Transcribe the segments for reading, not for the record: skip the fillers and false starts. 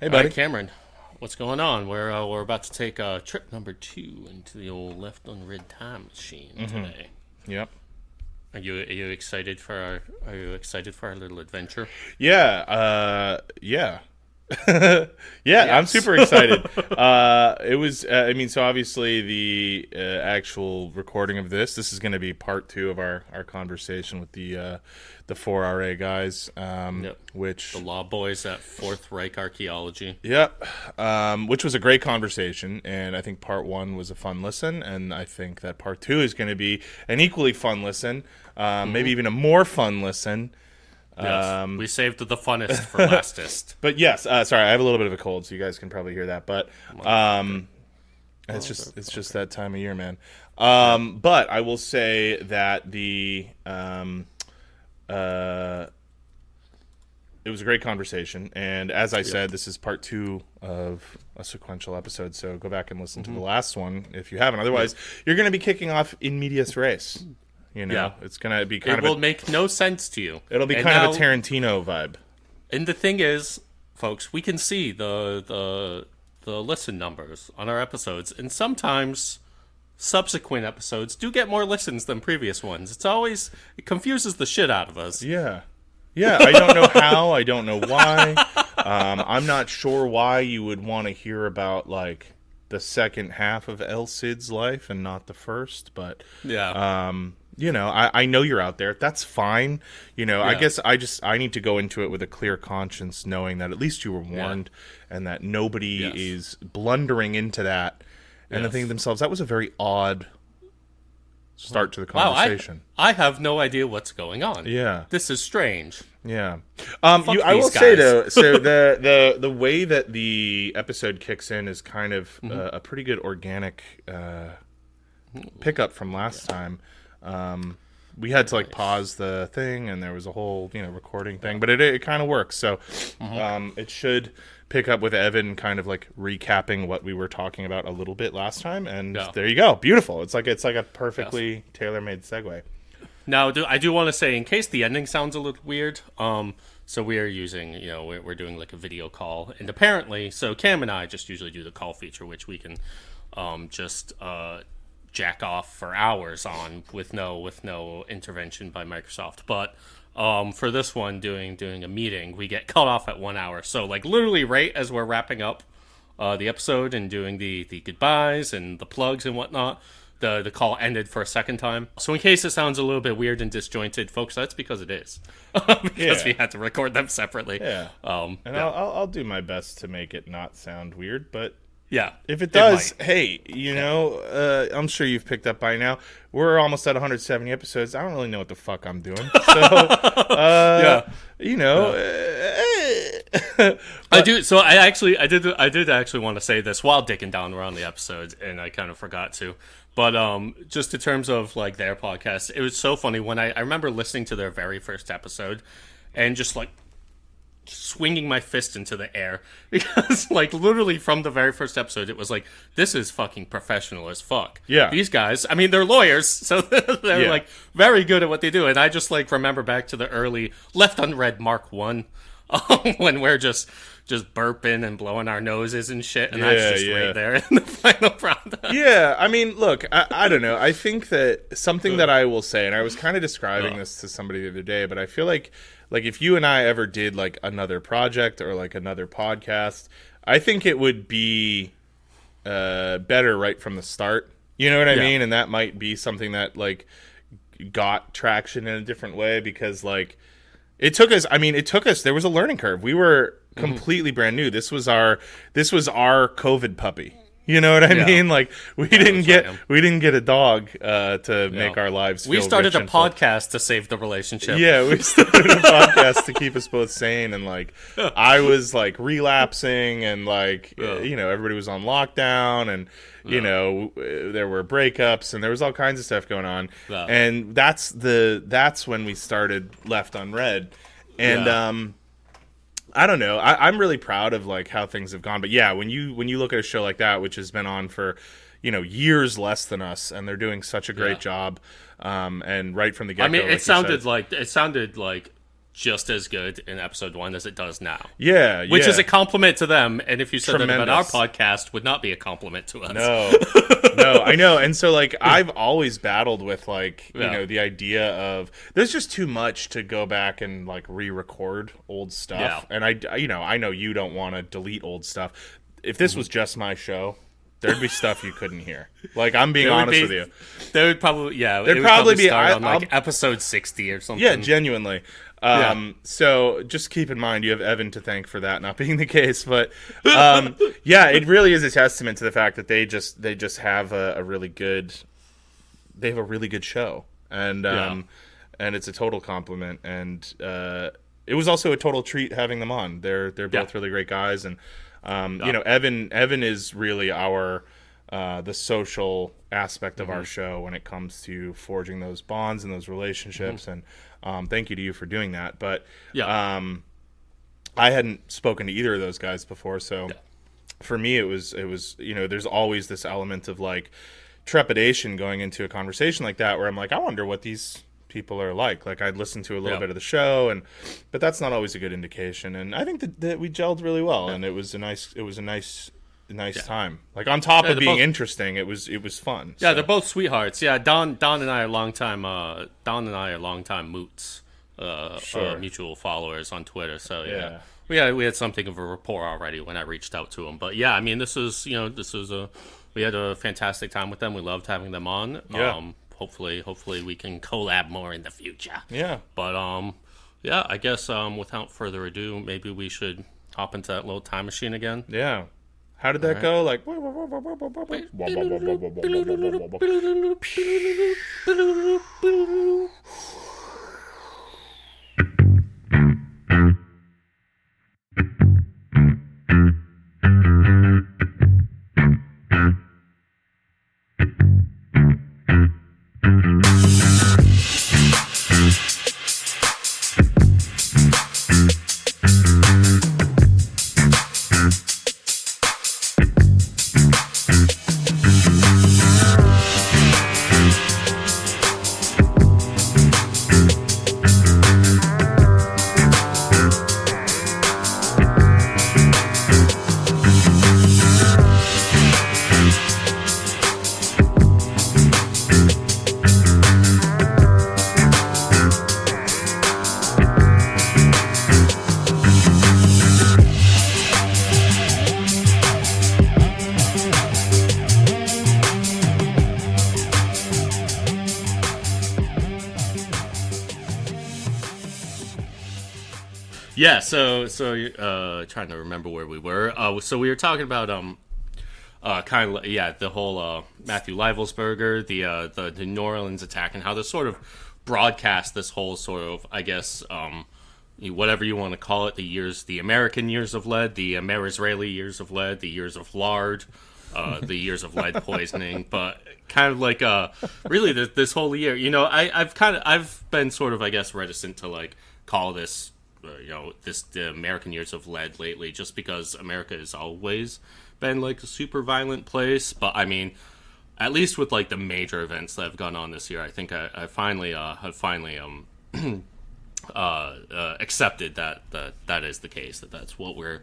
Hey, buddy. Cameron, what's going on? We're about to take trip number 2 into the old left unread time machine today. Yep. Are you excited for our little adventure? Yeah. Yeah. Yeah, yes. I'm super excited. It was. So obviously the actual recording of this is going to be part 2 of our conversation with the 4RA guys. Yep. Which the law boys at Reich Archaeology. Yep. Which was a great conversation, and I think part 1 was a fun listen, and I think that part 2 is going to be an equally fun listen, maybe even a more fun listen. Yes, we saved the funnest for lastest. But yes, sorry, I have a little bit of a cold, so you guys can probably hear that. But it's just that time of year, man. But I will say that it was a great conversation, and as I said, this is part 2 of a sequential episode. So go back and listen to the last one if you haven't. Otherwise, you're going to be kicking off in medias res. You know, it's going to be kind of... It will make no sense to you. It'll be kind of a Tarantino vibe. And the thing is, folks, we can see the listen numbers on our episodes, and sometimes subsequent episodes do get more listens than previous ones. It confuses the shit out of us. Yeah. Yeah, I don't know how. I don't know why. I'm not sure why you would want to hear about, like, the second half of El Cid's life and not the first, but... Yeah. I know you're out there. That's fine. I guess I need to go into it with a clear conscience, knowing that at least you were warned and that nobody is blundering into that and thinking to themselves, that was a very odd start to the conversation. Wow, I have no idea what's going on. Yeah. This is strange. Yeah. I will say, though, so the way that the episode kicks in is kind of a pretty good organic pickup from last time. We had to pause the thing, and there was a whole recording thing, but it kind of works. So it should pick up with Evan kind of recapping what we were talking about a little bit last time, and there you go. Beautiful. It's like a perfectly tailor-made segue. Now, I do want to say, in case the ending sounds a little weird, so we are using, we're doing a video call, and apparently, so Cam and I just usually do the call feature, which we can just jack off for hours on with no intervention by Microsoft. But for this one, doing a meeting, we get cut off at 1 hour. So literally right as we're wrapping up the episode and doing the goodbyes and the plugs and whatnot, the call ended for a second time. So in case it sounds a little bit weird and disjointed, folks, that's because it is. Because we had to record them separately. Yeah. I'll do my best to make it not sound weird, but yeah, if it does, hey, I'm sure you've picked up by now. We're almost at 170 episodes. I don't really know what the fuck I'm doing. So, I do. So I did actually want to say this while digging down around the episodes, and I kind of forgot to. But just in terms of their podcast, it was so funny when I remember listening to their very first episode, and just swinging my fist into the air because literally from the very first episode it was this is fucking professional as fuck. Yeah, these guys, I mean, they're lawyers, so they're very good at what they do. And I just remember back to the early left unread Mark 1 when we're just burping and blowing our noses and shit, and that's just right there in the final product. Yeah, I mean, look, I don't know. I think that something that I will say, and I was kind of describing this to somebody the other day, but I feel like if you and I ever did another project or another podcast, I think it would be better right from the start. You know what I mean? And that might be something that got traction in a different way because it took us. I mean, there was a learning curve. We were completely brand new. This was our COVID puppy. You know what I mean? We didn't get a dog to make our lives feel We started rich a podcast to save the relationship. Yeah, we started a podcast to keep us both sane, and I was relapsing, and everybody was on lockdown, and there were breakups, and there was all kinds of stuff going on. And that's when we started Left Unread. And I don't know. I'm really proud of how things have gone. But yeah, when you look at a show like that, which has been on for years less than us, and they're doing such a great job, and right from the get-go, I mean, it sounded like just as good in episode 1 as it does now. Yeah, which is a compliment to them. And if you said Tremendous. that about our podcast, would not be a compliment to us. No, I know. And so, like, I've always battled with, like, you know, the idea of there's just too much to go back and, like, re-record old stuff. And I know you don't want to delete old stuff. If this was just my show, there'd be stuff you couldn't hear. Like, I'm being honest with you. There would probably, there'd probably be start on like episode 60 or something. Yeah, genuinely. So just keep in mind you have Evan to thank for that not being the case. But yeah, it really is a testament to the fact that they just have a really good show, and it's a total compliment. And it was also a total treat having them on. They're both really great guys, and you know, Evan is really our the social aspect of our show when it comes to forging those bonds and those relationships. And thank you to you for doing that. But I hadn't spoken to either of those guys before, so for me it was you know, there's always this element of like trepidation going into a conversation like that, where I'm like, I wonder what these people are like. Like, I'd listen to a little bit of the show, but that's not always a good indication. And I think that we gelled really well, and it was a nice time. Like, on top of being interesting, it was fun. Yeah, so. They're both sweethearts. Yeah, Don and I are longtime moots, mutual followers on Twitter. So we had something of a rapport already when I reached out to him. But yeah, I mean, we had a fantastic time with them. We loved having them on. Yeah. Hopefully we can collab more in the future. Yeah. But yeah, I guess without further ado, maybe we should hop into that little time machine again. Yeah. How did that go? Like, Yeah, so trying to remember where we were. So we were talking about kind of the whole Matthew Leibelsberger, the New Orleans attack, and how this sort of broadcast this whole sort of, I guess, whatever you want to call it, the American years of lead, the Amer-Israeli years of lead, the years of lard, the years of lead poisoning, but kind of like really this whole year, you know, I've been sort of, I guess, reticent to like call this. The American years of lead lately, just because America has always been like a super violent place. But I mean, at least with like the major events that have gone on this year, I think I finally have accepted that is the case. That's what we're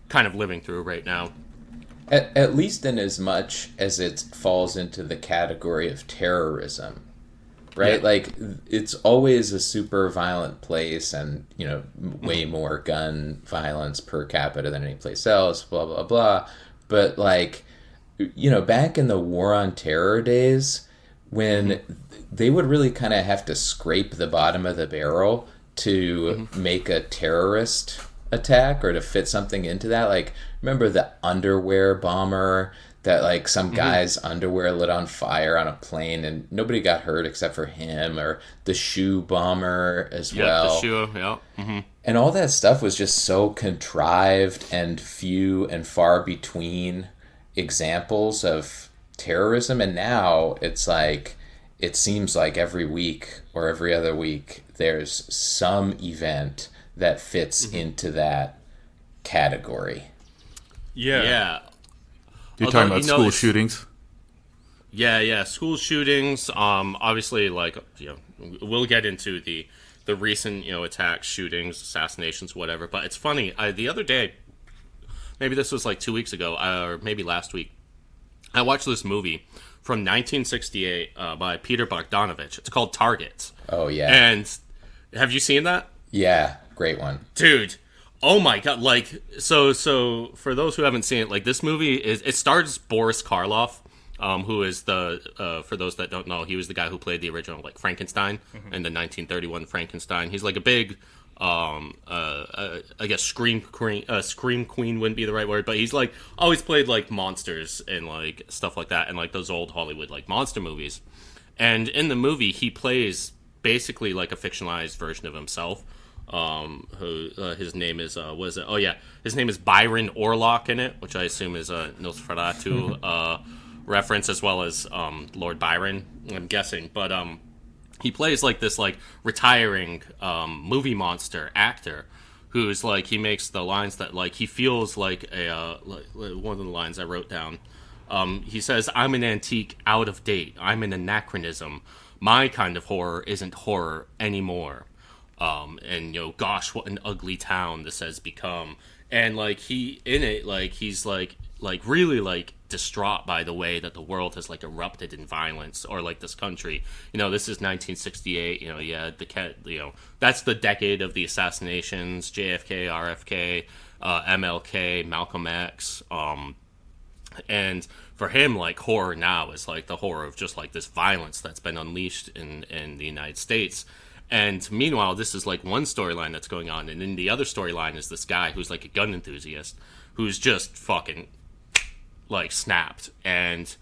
kind of living through right now. At least in as much as it falls into the category of terrorism. Right? Yeah. Like, it's always a super violent place, and, you know, way more gun violence per capita than any place else, blah, blah, blah. But, like, you know, back in the War on Terror days, when they would really kind of have to scrape the bottom of the barrel to make a terrorist attack or to fit something into that. Like, remember the underwear bomber? That, like, some guy's underwear lit on fire on a plane and nobody got hurt except for him, or the shoe bomber as well. Yeah, the shoe, yeah. Mm-hmm. And all that stuff was just so contrived and few and far between examples of terrorism. And now it's like, it seems like every week or every other week there's some event that fits into that category. Yeah. You're talking about school shootings? Yeah, school shootings. Obviously, like, you know, we'll get into the the recent, attacks, shootings, assassinations, whatever. But it's funny. The other day, maybe this was like 2 weeks ago, or maybe last week, I watched this movie from 1968 by Peter Bogdanovich. It's called Targets. Oh, yeah. And have you seen that? Yeah, great one. Dude, oh my god, like, so for those who haven't seen it, like, this movie, it stars Boris Karloff, who is for those that don't know, he was the guy who played the original, like, Frankenstein in the 1931 Frankenstein. He's like a big, I guess scream queen wouldn't be the right word, but he's like always played like monsters and like stuff like that, and like those old Hollywood like monster movies. And in the movie, he plays basically like a fictionalized version of himself. Who his name is his name is Byron Orlock in it, which I assume is a Nosferatu reference, as well as Lord Byron, I'm guessing. But he plays like this like retiring movie monster actor who's like, he makes the lines that like he feels like one of the lines I wrote down. He says, "I'm an antique, out of date. I'm an anachronism. My kind of horror isn't horror anymore. And gosh, what an ugly town this has become." And like he in it, like he's like really like distraught by the way that the world has like erupted in violence, or like this country. This is 1968. That's the decade of the assassinations: JFK, RFK, MLK, Malcolm X. And for him, like, horror now is like the horror of just like this violence that's been unleashed in the United States. And meanwhile, this is like one storyline that's going on, and then the other storyline is this guy who's like a gun enthusiast who's just fucking like snapped, and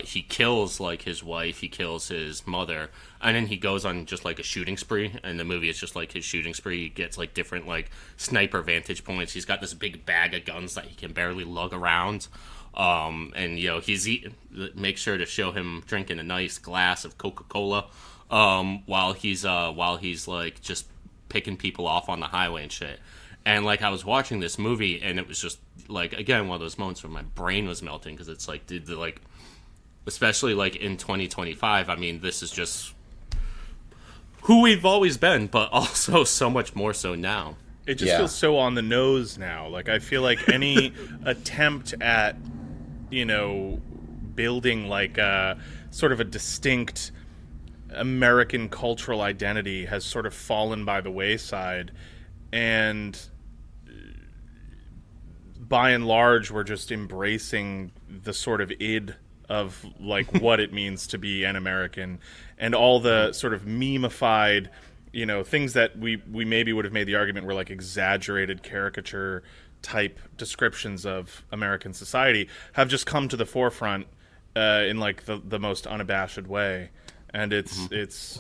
he kills like his wife, he kills his mother, and then he goes on just like a shooting spree. And the movie is just like his shooting spree. He gets like different like sniper vantage points. He's got this big bag of guns that he can barely lug around. And he's make sure to show him drinking a nice glass of Coca-Cola while he's like just picking people off on the highway and shit. And like I was watching this movie, and it was just like, again, one of those moments where my brain was melting, because it's like, dude, like, especially like in 2025, I mean, this is just who we've always been, but also so much more so now. It just feels so on the nose now. Like, I feel like any attempt at building like a sort of a distinct American cultural identity has sort of fallen by the wayside, and by and large we're just embracing the sort of id of like what it means to be an American, and all the sort of memeified things that we maybe would have made the argument were like exaggerated caricature type descriptions of American society have just come to the forefront in like the most unabashed way. And it's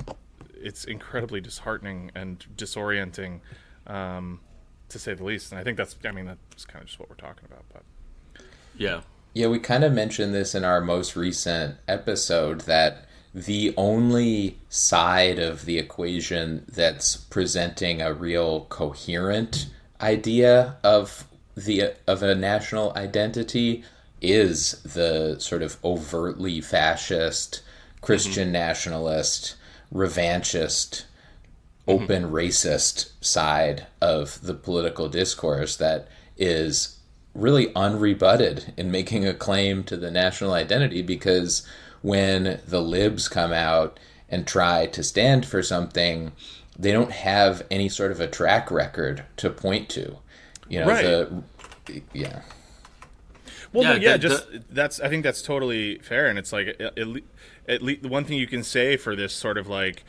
incredibly disheartening and disorienting, to say the least. And I think that's kind of just what we're talking about. But yeah, we kind of mentioned this in our most recent episode, that the only side of the equation that's presenting a real coherent idea of a national identity is the sort of overtly fascist, Christian nationalist, revanchist, open racist side of the political discourse that is really unrebutted in making a claim to the national identity. Because when the libs come out and try to stand for something, they don't have any sort of a track record to point to. Right. Well, yeah, that's. I think that's totally fair, and it's like at least the one thing you can say for this sort of like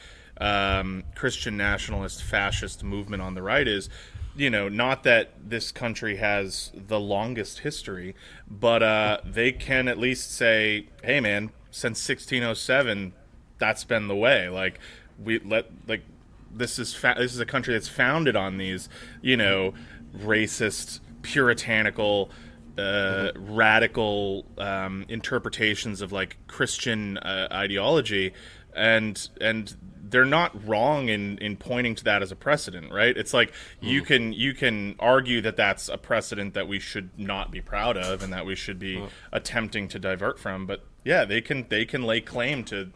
Christian nationalist fascist movement on the right is, not that this country has the longest history, but they can at least say, hey man, since 1607, that's been the way. Like this is a country that's founded on these, racist, puritanical, radical interpretations of like Christian ideology, and they're not wrong in pointing to that as a precedent, right? It's like you can argue that that's a precedent that we should not be proud of and that we should be attempting to divert from, but yeah, they can lay claim to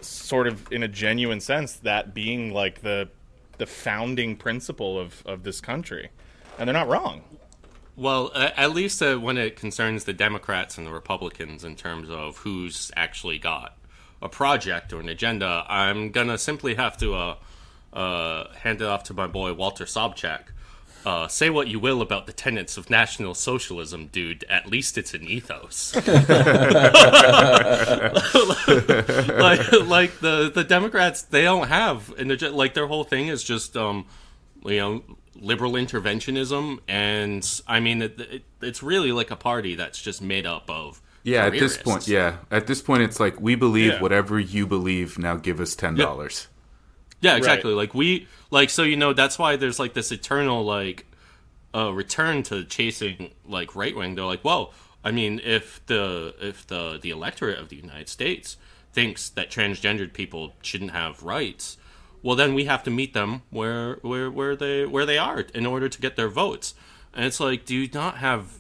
sort of, in a genuine sense, that being like the the founding principle of this country, and they're not wrong. Well, at least when it concerns the Democrats and the Republicans in terms of who's actually got a project or an agenda, I'm gonna simply have to hand it off to my boy Walter Sobchak. Say what you will about the tenets of National Socialism, dude. At least it's an ethos. like the Democrats, they don't have like their whole thing is just liberal interventionism, and I mean it's really like a party that's just made up of careerists. At this point it's like, we believe whatever you believe, now give us $10. Yeah, exactly. Right. That's why there's like this eternal return to chasing like right wing. They're like, well, I mean, if the electorate of the United States thinks that transgendered people shouldn't have rights, well, then we have to meet them where they are in order to get their votes. And it's like, do you not have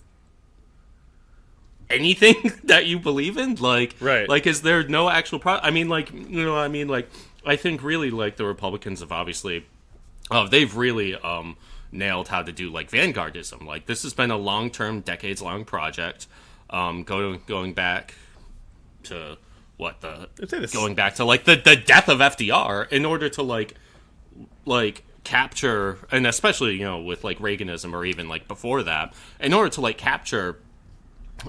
anything that you believe in? Like, right. Like, is there no actual I think really like the Republicans have obviously, they've really nailed how to do like vanguardism. Like, this has been a long-term, decades-long project, going back to going back to like the death of FDR in order to like capture, and especially with like Reaganism or even like before that, in order to like capture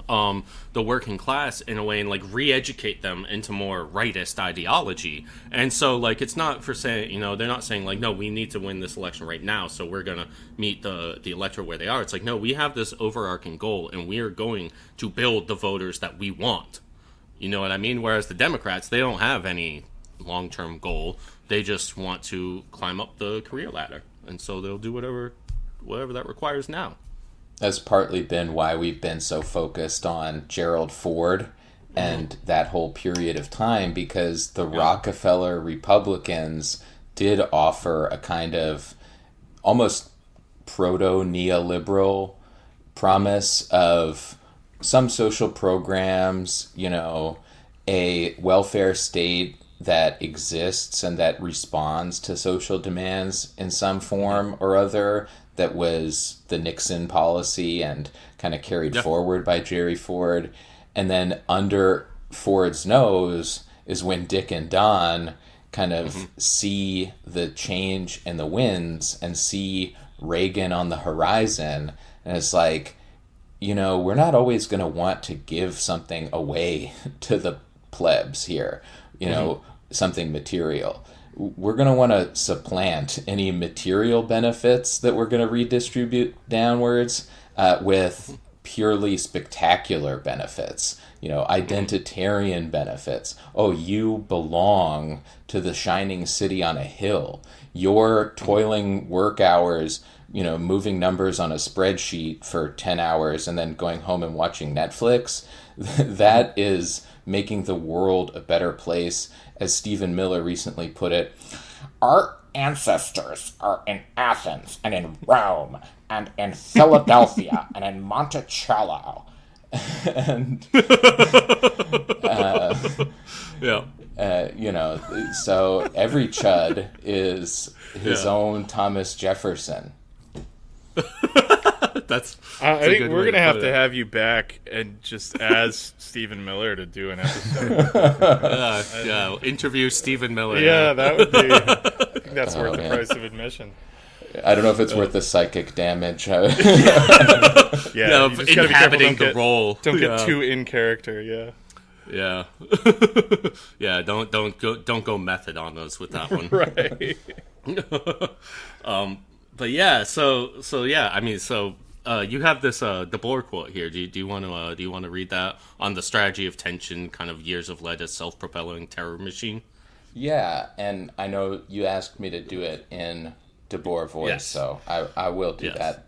the working class in a way and like re-educate them into more rightist ideology. And so like it's not for saying they're not saying like, no, we need to win this election right now, so we're gonna meet the electorate where they are. It's like, no, we have this overarching goal and we are going to build the voters that we want. You know what I mean? Whereas the Democrats, they don't have any long-term goal. They just want to climb up the career ladder, and so they'll do whatever that requires now. That's partly been why we've been so focused on Gerald Ford and that whole period of time, because the Rockefeller Republicans did offer a kind of almost proto-neoliberal promise of some social programs, a welfare state that exists and that responds to social demands in some form or other. That was the Nixon policy and kind of carried forward by Jerry Ford. And then under Ford's nose is when Dick and Don kind of see the change in the winds and see Reagan on the horizon. And it's like, we're not always going to want to give something away to the plebs here, something material. We're going to want to supplant any material benefits that we're going to redistribute downwards with purely spectacular benefits, identitarian benefits. Oh, you belong to the shining city on a hill. Your toiling work hours, moving numbers on a spreadsheet for 10 hours and then going home and watching Netflix, that is making the world a better place. As Stephen Miller recently put it, our ancestors are in Athens and in Rome and in Philadelphia and in Monticello. And, so every chud is his own Thomas Jefferson. I think we're gonna have to have you back and just as Stephen Miller to do an episode. Interview Stephen Miller. Yeah, that would be. I think that's worth the price of admission. I don't know if it's worth the psychic damage. You just inhabiting the role. Don't get too in character. Yeah. Don't go method on us with that one. Right. But yeah, so you have this Debord quote here. Do you want to read that on the strategy of tension, kind of years of lead as self-propelling terror machine? Yeah, and I know you asked me to do it in Debord voice, so I will do that.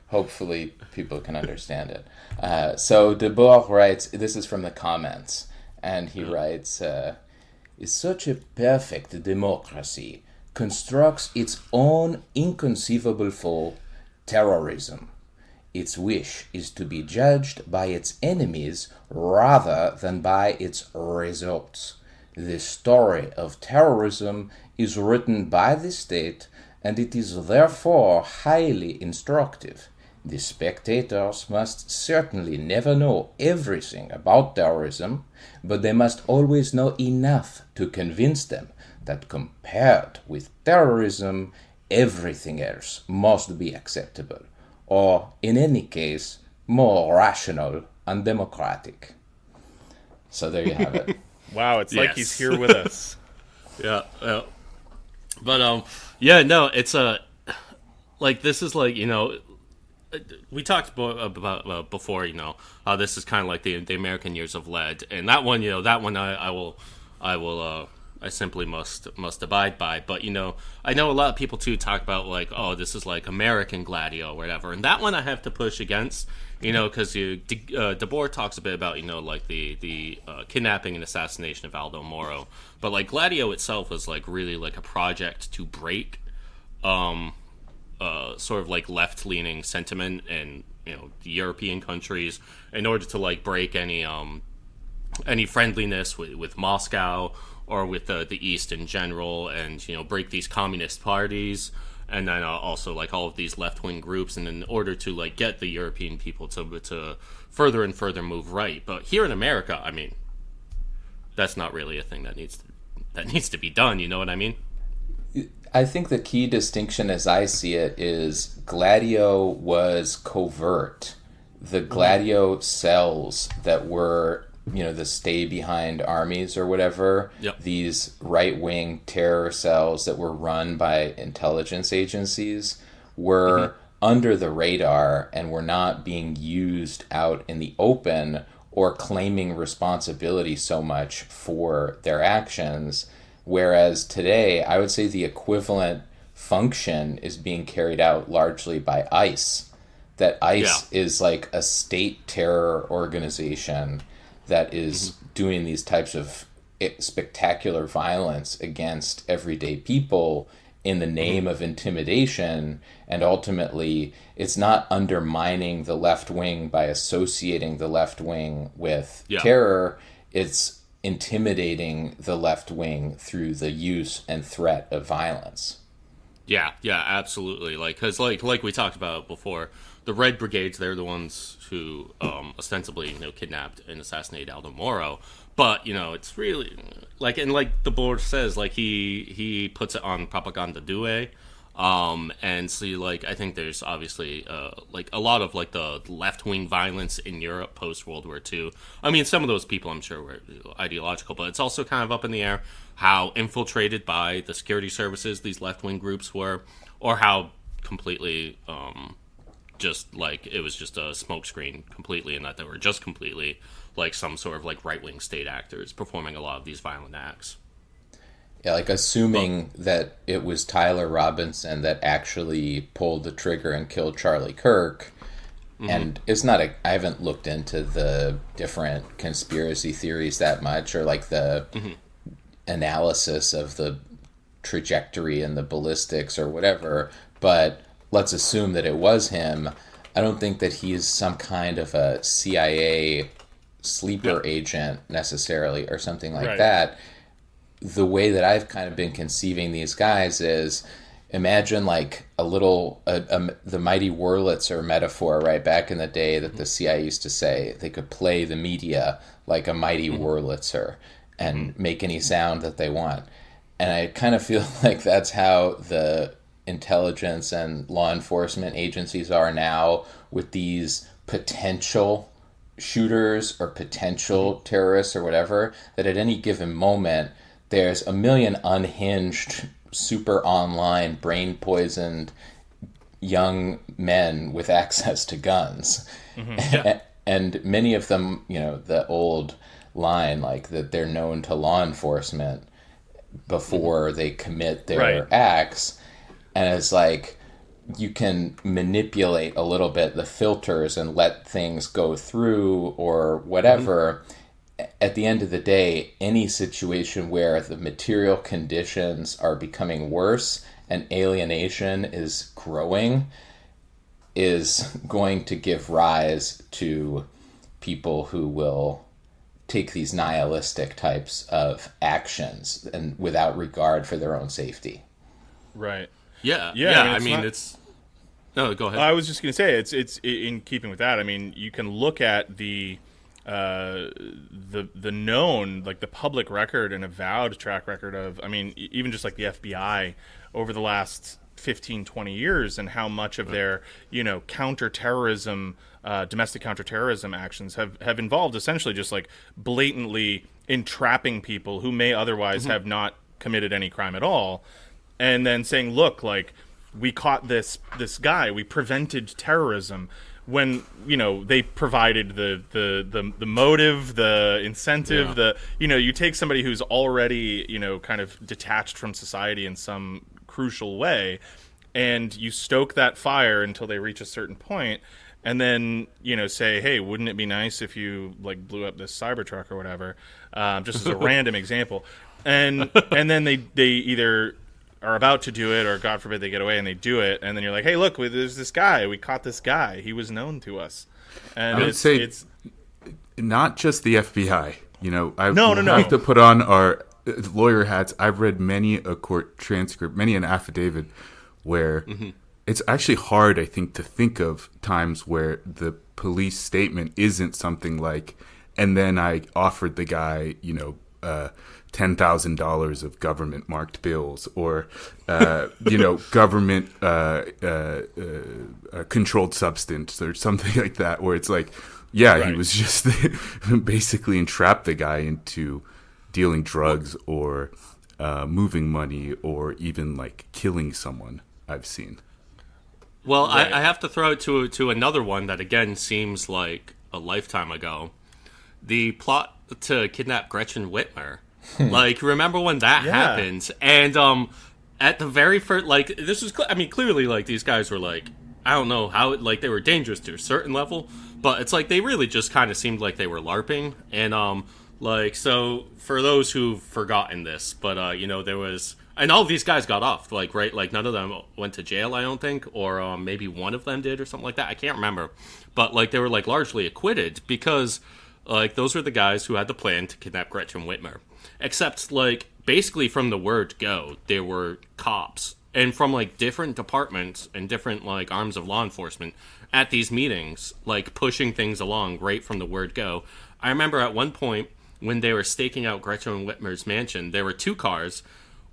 Hopefully people can understand it. So Debord writes, this is from the comments, and he writes, "Is such a perfect democracy constructs its own inconceivable foe, terrorism. Its wish is to be judged by its enemies rather than by its results. The story of terrorism is written by the state, and it is therefore highly instructive. The spectators must certainly never know everything about terrorism, but they must always know enough to convince them that compared with terrorism, everything else must be acceptable, or, in any case, more rational and democratic. So there you have it. Wow, it's like Yes. he's here with us. Yeah, but yeah, no, it's like this is like, you know, we talked about before, you know, how this is kind of like the American Years of Lead, and that one, you know, I simply must abide by. But you know, I know a lot of people too talk about like, oh, this is like American Gladio or whatever, and that one I have to push against, you know, because Debord talks a bit about, you know, like the kidnapping and assassination of Aldo Moro, but like Gladio itself was like really like a project to break sort of like left-leaning sentiment in, you know, the European countries in order to like break any friendliness with Moscow or with the East in general, and, you know, break these communist parties, and then also like all of these left-wing groups, and in order to like get the European people to further and further move right. But here in America, I mean, that's not really a thing that needs to be done. You know what I mean? I think the key distinction as I see it is Gladio was covert. The Gladio cells that were, you know, the stay behind armies or whatever, Yep. these right-wing terror cells that were run by intelligence agencies were under the radar and were not being used out in the open or claiming responsibility so much for their actions. Whereas today, I would say the equivalent function is being carried out largely by ICE. That ICE is like a state terror organization that is doing these types of spectacular violence against everyday people in the name of intimidation. And ultimately, it's not undermining the left wing by associating the left wing with terror. It's intimidating the left wing through the use and threat of violence. Yeah, absolutely. Like, because like we talked about before, the Red Brigades, they're the ones who ostensibly, you know, kidnapped and assassinated Aldo Moro. But, you know, it's really like, and like Debord says, like he puts it on Propaganda Due. And so, like, I think there's obviously like a lot of like the left-wing violence in Europe post World War II. I mean, some of those people I'm sure were ideological, but it's also kind of up in the air how infiltrated by the security services these left-wing groups were, or how completely just like it was just a smokescreen completely, and that they were just completely like some sort of like right-wing state actors performing a lot of these violent acts. Yeah, like assuming that it was Tyler Robinson that actually pulled the trigger and killed Charlie Kirk. And it's not I haven't looked into the different conspiracy theories that much, or like the analysis of the trajectory and the ballistics or whatever, but let's assume that it was him. I don't think that he's some kind of a CIA sleeper agent necessarily or something like that. The way that I've kind of been conceiving these guys is, imagine like a little the mighty Wurlitzer metaphor, right, back in the day that the CIA used to say they could play the media like a mighty Wurlitzer and make any sound that they want. And I kind of feel like that's how the intelligence and law enforcement agencies are now with these potential shooters or potential terrorists or whatever, that at any given moment there's a million unhinged, super online, brain-poisoned young men with access to guns. And many of them, you know, the old line, like that they're known to law enforcement before they commit their acts. And it's like you can manipulate a little bit the filters and let things go through or whatever. At the end of the day, any situation where the material conditions are becoming worse and alienation is growing is going to give rise to people who will take these nihilistic types of actions and without regard for their own safety. Right. Yeah. I mean, it's no. Go ahead. I was just going to say it's in keeping with that. I mean, you can look at the known, like the public record and avowed track record of, I mean, even just like the FBI over the last 15, 20 years, and how much of their, counterterrorism, domestic counterterrorism actions have involved essentially just like blatantly entrapping people who may otherwise have not committed any crime at all, and then saying, look, like, we caught this guy, we prevented terrorism, when they provided the motive, the incentive, you take somebody who's already kind of detached from society in some crucial way, and you stoke that fire until they reach a certain point, and then say, hey, wouldn't it be nice if you like blew up this Cybertruck or whatever, just as a random example, and then they either are about to do it, or God forbid they get away and they do it, and then you're like, hey, look, there's this guy, we caught this guy, he was known to us. And I would say it's not just the FBI. I have to put on our lawyer hats. I've read many a court transcript, many an affidavit where it's actually hard, I think, to think of times where the police statement isn't something like, and then I offered the guy, $10,000 of government marked bills, or government controlled substance, or something like that, where it's like, he was just basically entrapped the guy into dealing drugs or moving money, or even like killing someone. I've seen. Well, I have to throw it to another one that again seems like a lifetime ago. The plot to kidnap Gretchen Whitmer. Like, remember when that happened? And at the very first, like, this was, clearly, like, these guys were like, I don't know how, like, they were dangerous to a certain level, but it's like they really just kind of seemed like they were LARPing. And like, so for those who've forgotten this, but there was, and all of these guys got off, like, right, like none of them went to jail, I don't think, or maybe one of them did or something like that. I can't remember, but like they were like largely acquitted because like those were the guys who had the plan to kidnap Gretchen Whitmer. Except, like, basically from the word go, there were cops. And from, like, different departments and different, like, arms of law enforcement at these meetings, like, pushing things along right from the word go. I remember at one point when they were staking out Gretchen Whitmer's mansion, there were two cars.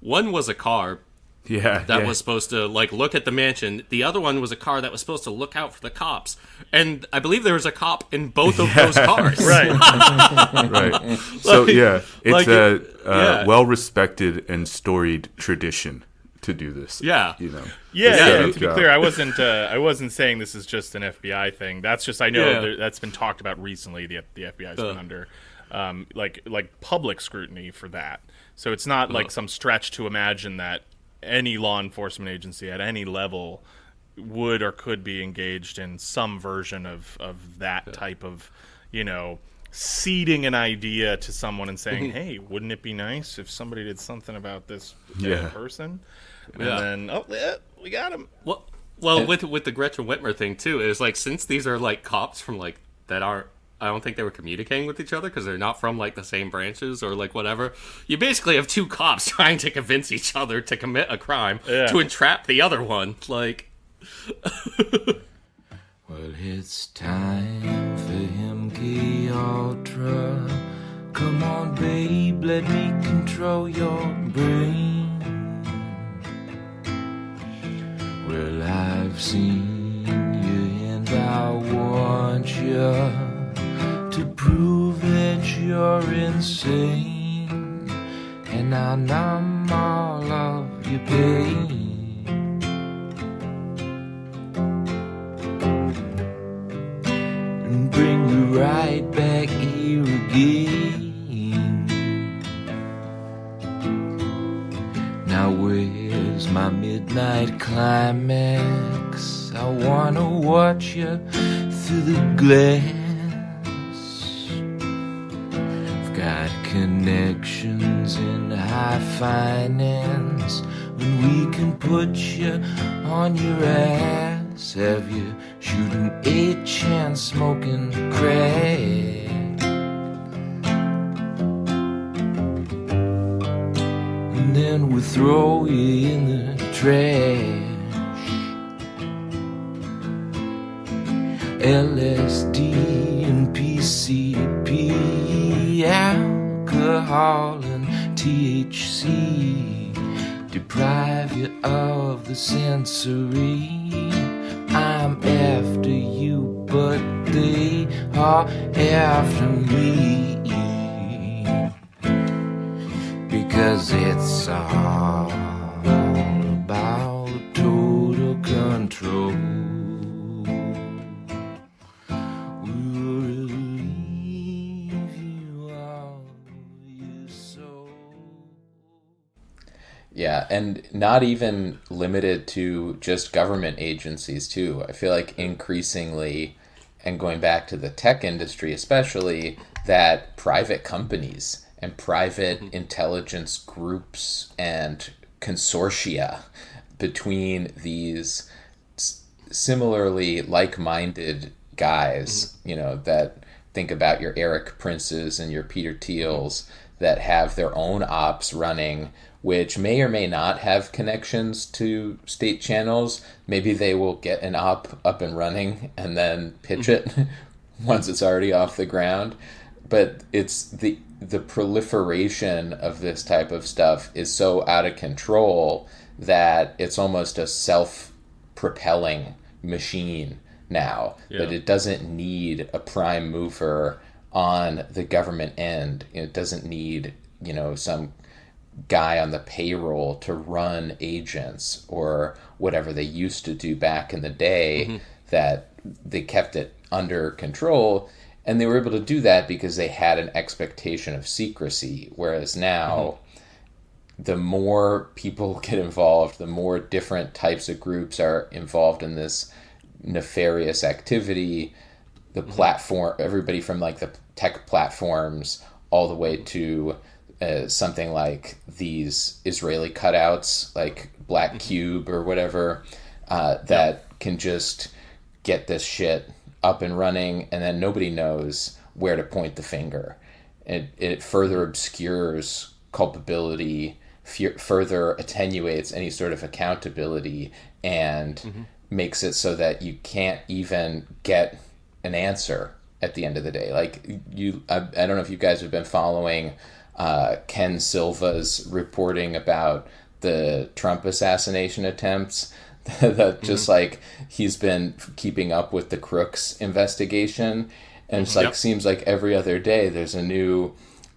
One was a car that was supposed to, like, look at the mansion. The other one was a car that was supposed to look out for the cops. And I believe there was a cop in both of those cars. Right. Right. So, it's a well-respected and storied tradition to do this. Yeah. To be clear, I wasn't saying this is just an FBI thing. That's just, I know that's been talked about recently. The FBI's been under, like public scrutiny for that. So it's not like some stretch to imagine that any law enforcement agency at any level would or could be engaged in some version of that type of, seeding an idea to someone and saying, hey, wouldn't it be nice if somebody did something about this person? And then, we got him. Well, with the Gretchen Whitmer thing, too, is like, since these are like cops from like that are, I don't think they were communicating with each other because they're not from like the same branches or like whatever. You basically have two cops trying to convince each other to commit a crime to entrap the other one. Like, well, it's time for MK Ultra. Come on, babe, let me control your brain. Well, I've seen you and I want you to prove that you're insane, and I'll numb all of your pain. And bring you right back here again. Now where's my midnight climax? I wanna watch you through the glass. Got connections in high finance, when we can put you on your ass. Have you shooting 8 chance smoking crack? then we throw you in the trash. LSD and PCP, alcohol and THC deprive you of the sensory. I'm after you, but they are after me, because it's all about total control. We'll relieve you of your soul. Yeah, and not even limited to just government agencies, too. I feel like increasingly, and going back to the tech industry especially, that private companies and private intelligence groups and consortia between these similarly like-minded guys, that think about your Eric Princes and your Peter Thiels that have their own ops running, which may or may not have connections to state channels. Maybe they will get an op up and running and then pitch it once it's already off the ground. But it's the proliferation of this type of stuff is so out of control that it's almost a self-propelling machine now, that it doesn't need a prime mover on the government end. It doesn't need, some guy on the payroll to run agents or whatever they used to do back in the day, that they kept it under control. And they were able to do that because they had an expectation of secrecy. Whereas now, the more people get involved, the more different types of groups are involved in this nefarious activity. The platform, everybody from like the tech platforms all the way to something like these Israeli cutouts, like Black Cube or whatever, that can just get this shit up and running, and then nobody knows where to point the finger. It further obscures culpability, further attenuates any sort of accountability, and makes it so that you can't even get an answer at the end of the day. Like I don't know if you guys have been following Ken Silva's reporting about the Trump assassination attempts. That just like he's been keeping up with the Crooks investigation, and it's like seems like every other day there's a new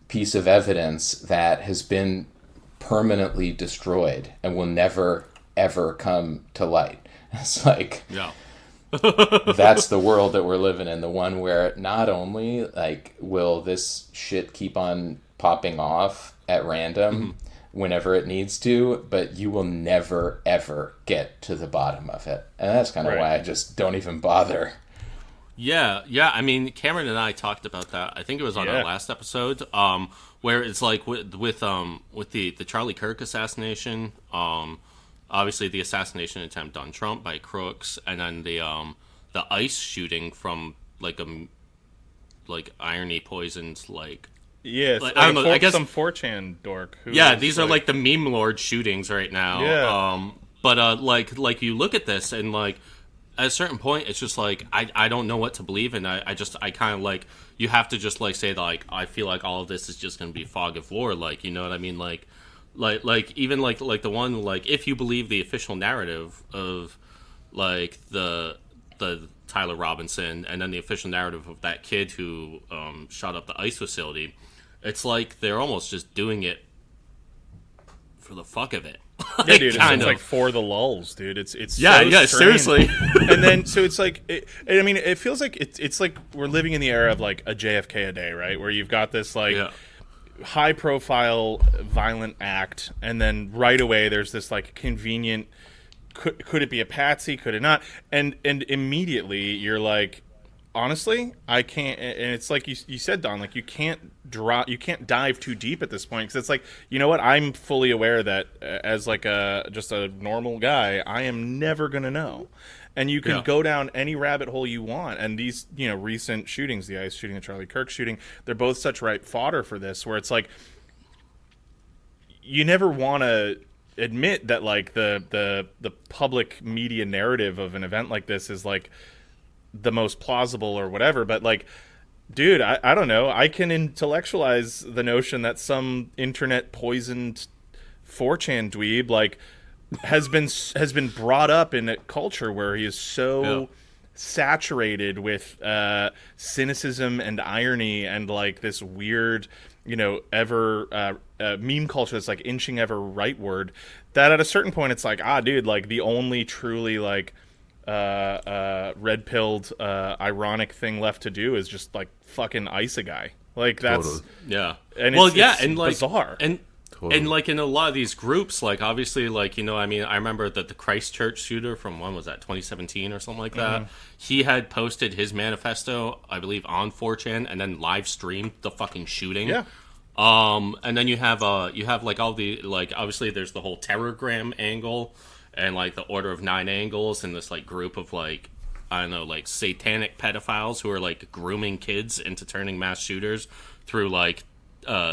piece of evidence that has been permanently destroyed and will never ever come to light. It's like that's the world that we're living in, the one where not only like will this shit keep on popping off at random whenever it needs to, but you will never ever get to the bottom of it. And that's kind of why I just don't even bother. Yeah. I mean, Cameron and I talked about that. I think it was on our last episode, where it's like with the Charlie Kirk assassination, obviously the assassination attempt on Trump by Crooks, and then the ICE shooting from like irony poisoned I don't know. I guess some 4chan dork. These are like the meme lord shootings right now. Yeah. But like you look at this and like at a certain point, it's just like I don't know what to believe, and I kind of like you have to just like say that, like I feel like all of this is just going to be fog of war. Like, you know what I mean? Like even like the one, like if you believe the official narrative of like the Tyler Robinson, and then the official narrative of that kid who shot up the ICE facility, it's like they're almost just doing it for the fuck of it. Yeah, dude, it's like for the lulz, dude. It's seriously. And then so it's like, it feels like it's like we're living in the era of like a JFK a day, right? Where you've got this like high profile violent act, and then right away there's this like convenient. Could it be a patsy? Could it not? And immediately you're like, honestly, I can't. And it's like you said, Don, like you can't dive too deep at this point, because it's like, you know what? I'm fully aware that as like just a normal guy, I am never gonna know. And you can go down any rabbit hole you want. And these, recent shootings, the ICE shooting, the Charlie Kirk shooting, they're both such ripe fodder for this, where it's like, you never want to admit that like the public media narrative of an event like this is like the most plausible or whatever, but like, dude, I don't know, I can intellectualize the notion that some internet poisoned 4chan dweeb like has been brought up in a culture where he is so saturated with cynicism and irony and like this weird, ever meme culture that's like inching ever rightward, that at a certain point it's like, dude, like the only truly like red-pilled ironic thing left to do is just like fucking ice a guy. Like that's and it's like bizarre. And like in a lot of these groups, like obviously, like, I mean, I remember that the Christchurch shooter from, when was that, 2017 or something like that? He had posted his manifesto, I believe, on 4chan and then live streamed the fucking shooting. Yeah. And then you have like all the, like, obviously there's the whole terrorgram angle and like the Order of Nine Angles and this like group of like, I don't know, like satanic pedophiles who are like grooming kids into turning mass shooters through like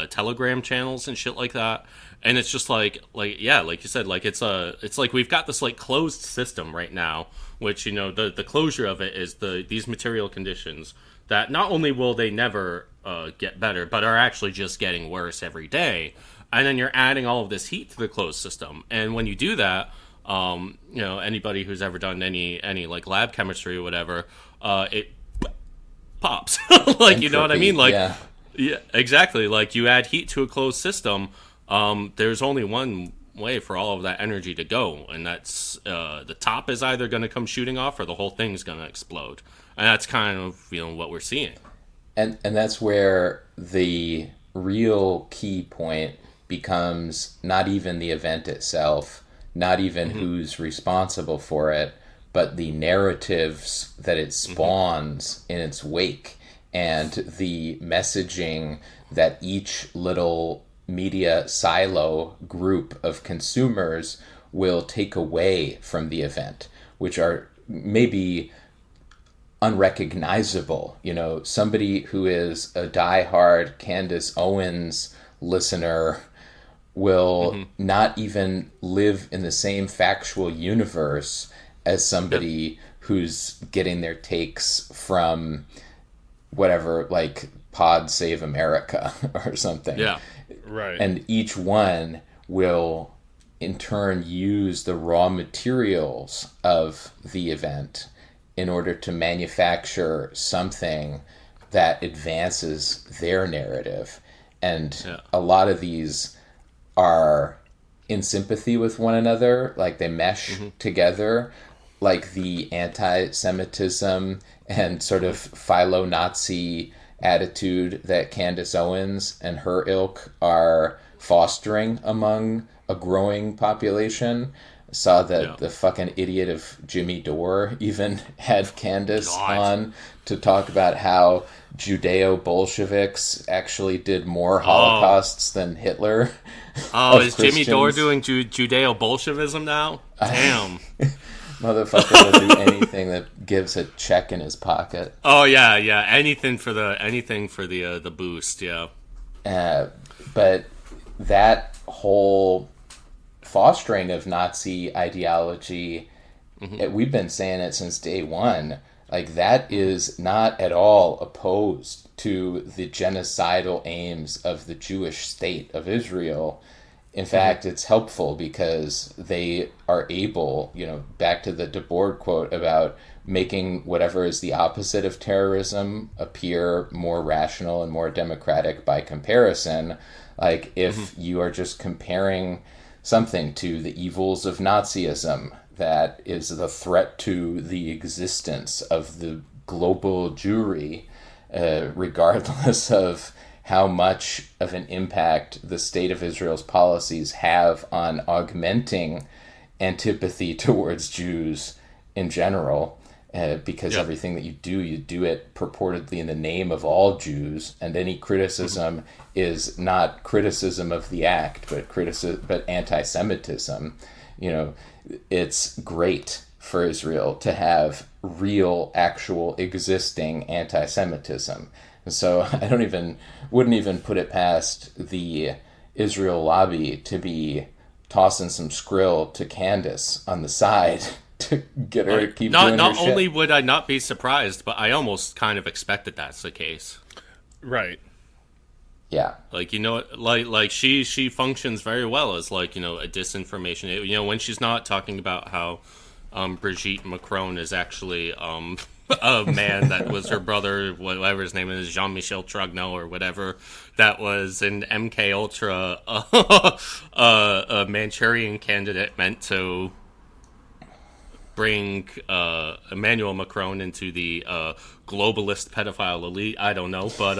Telegram channels and shit like that. And it's just like yeah, like you said, like it's like we've got this like closed system right now, which the closure of it is these material conditions that not only will they never get better, but are actually just getting worse every day. And then you're adding all of this heat to the closed system, and when you do that, anybody who's ever done any like lab chemistry or whatever, it pops. Like, you know what I mean? Like, yeah, exactly. Like, you add heat to a closed system, there's only one way for all of that energy to go, and that's the top is either going to come shooting off or the whole thing's going to explode. And that's kind of, what we're seeing. And that's where the real key point becomes not even the event itself, not even who's responsible for it, but the narratives that it spawns in its wake, and the messaging that each little media silo group of consumers will take away from the event, which are maybe unrecognizable. Somebody who is a diehard Candace Owens listener will not even live in the same factual universe as somebody who's getting their takes from whatever, like Pod Save America or something. Yeah, right. And each one will in turn use the raw materials of the event in order to manufacture something that advances their narrative. And a lot of these are in sympathy with one another, like they mesh together, like the anti-Semitism and sort of philo-Nazi attitude that Candace Owens and her ilk are fostering among a growing population. Saw that the fucking idiot of Jimmy Dore even had Candace on to talk about how Judeo-Bolsheviks actually did more Holocausts than Hitler. Oh, is Jimmy Dore doing Judeo-Bolshevism now? Damn. Motherfucker will do anything that gives a check in his pocket. Oh yeah, anything for the boost, yeah. But that whole fostering of Nazi ideology, we've been saying it since day one, like that is not at all opposed to the genocidal aims of the Jewish state of Israel. In fact, it's helpful because they are able, back to the Debord quote about making whatever is the opposite of terrorism appear more rational and more democratic by comparison. Like if you are just comparing something to the evils of Nazism, that is the threat to the existence of the global Jewry, regardless of how much of an impact the state of Israel's policies have on augmenting antipathy towards Jews in general, because everything that you do it purportedly in the name of all Jews, and any criticism is not criticism of the act, but anti-Semitism. It's great for Israel to have real, actual, existing anti-Semitism. So I wouldn't even put it past the Israel lobby to be tossing some skrill to Candace on the side to get her to keep doing her Not shit. only would I not be surprised, but I almost kind of expected that's the case. Right. Yeah. Like, you know, like she functions very well as, like, you know, a disinformation. You know, when she's not talking about how Brigitte Macron is actually a man that was her brother, whatever his name is, Jean-Michel Trogneau or whatever, that was an MK Ultra a Manchurian candidate meant to bring Emmanuel Macron into the globalist pedophile elite. I don't know, but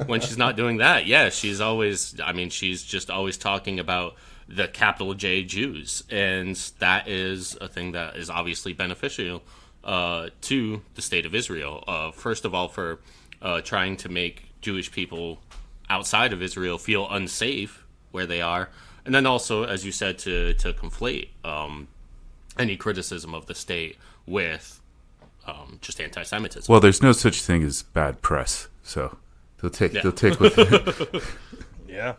when she's not doing that, yeah, she's just always talking about the capital J Jews, and that is a thing that is obviously beneficial to the state of Israel. First of all, for trying to make Jewish people outside of Israel feel unsafe where they are, and then also, as you said, to conflate any criticism of the state with just anti-Semitism. Well, there's no such thing as bad press, so they'll take with it. Yeah.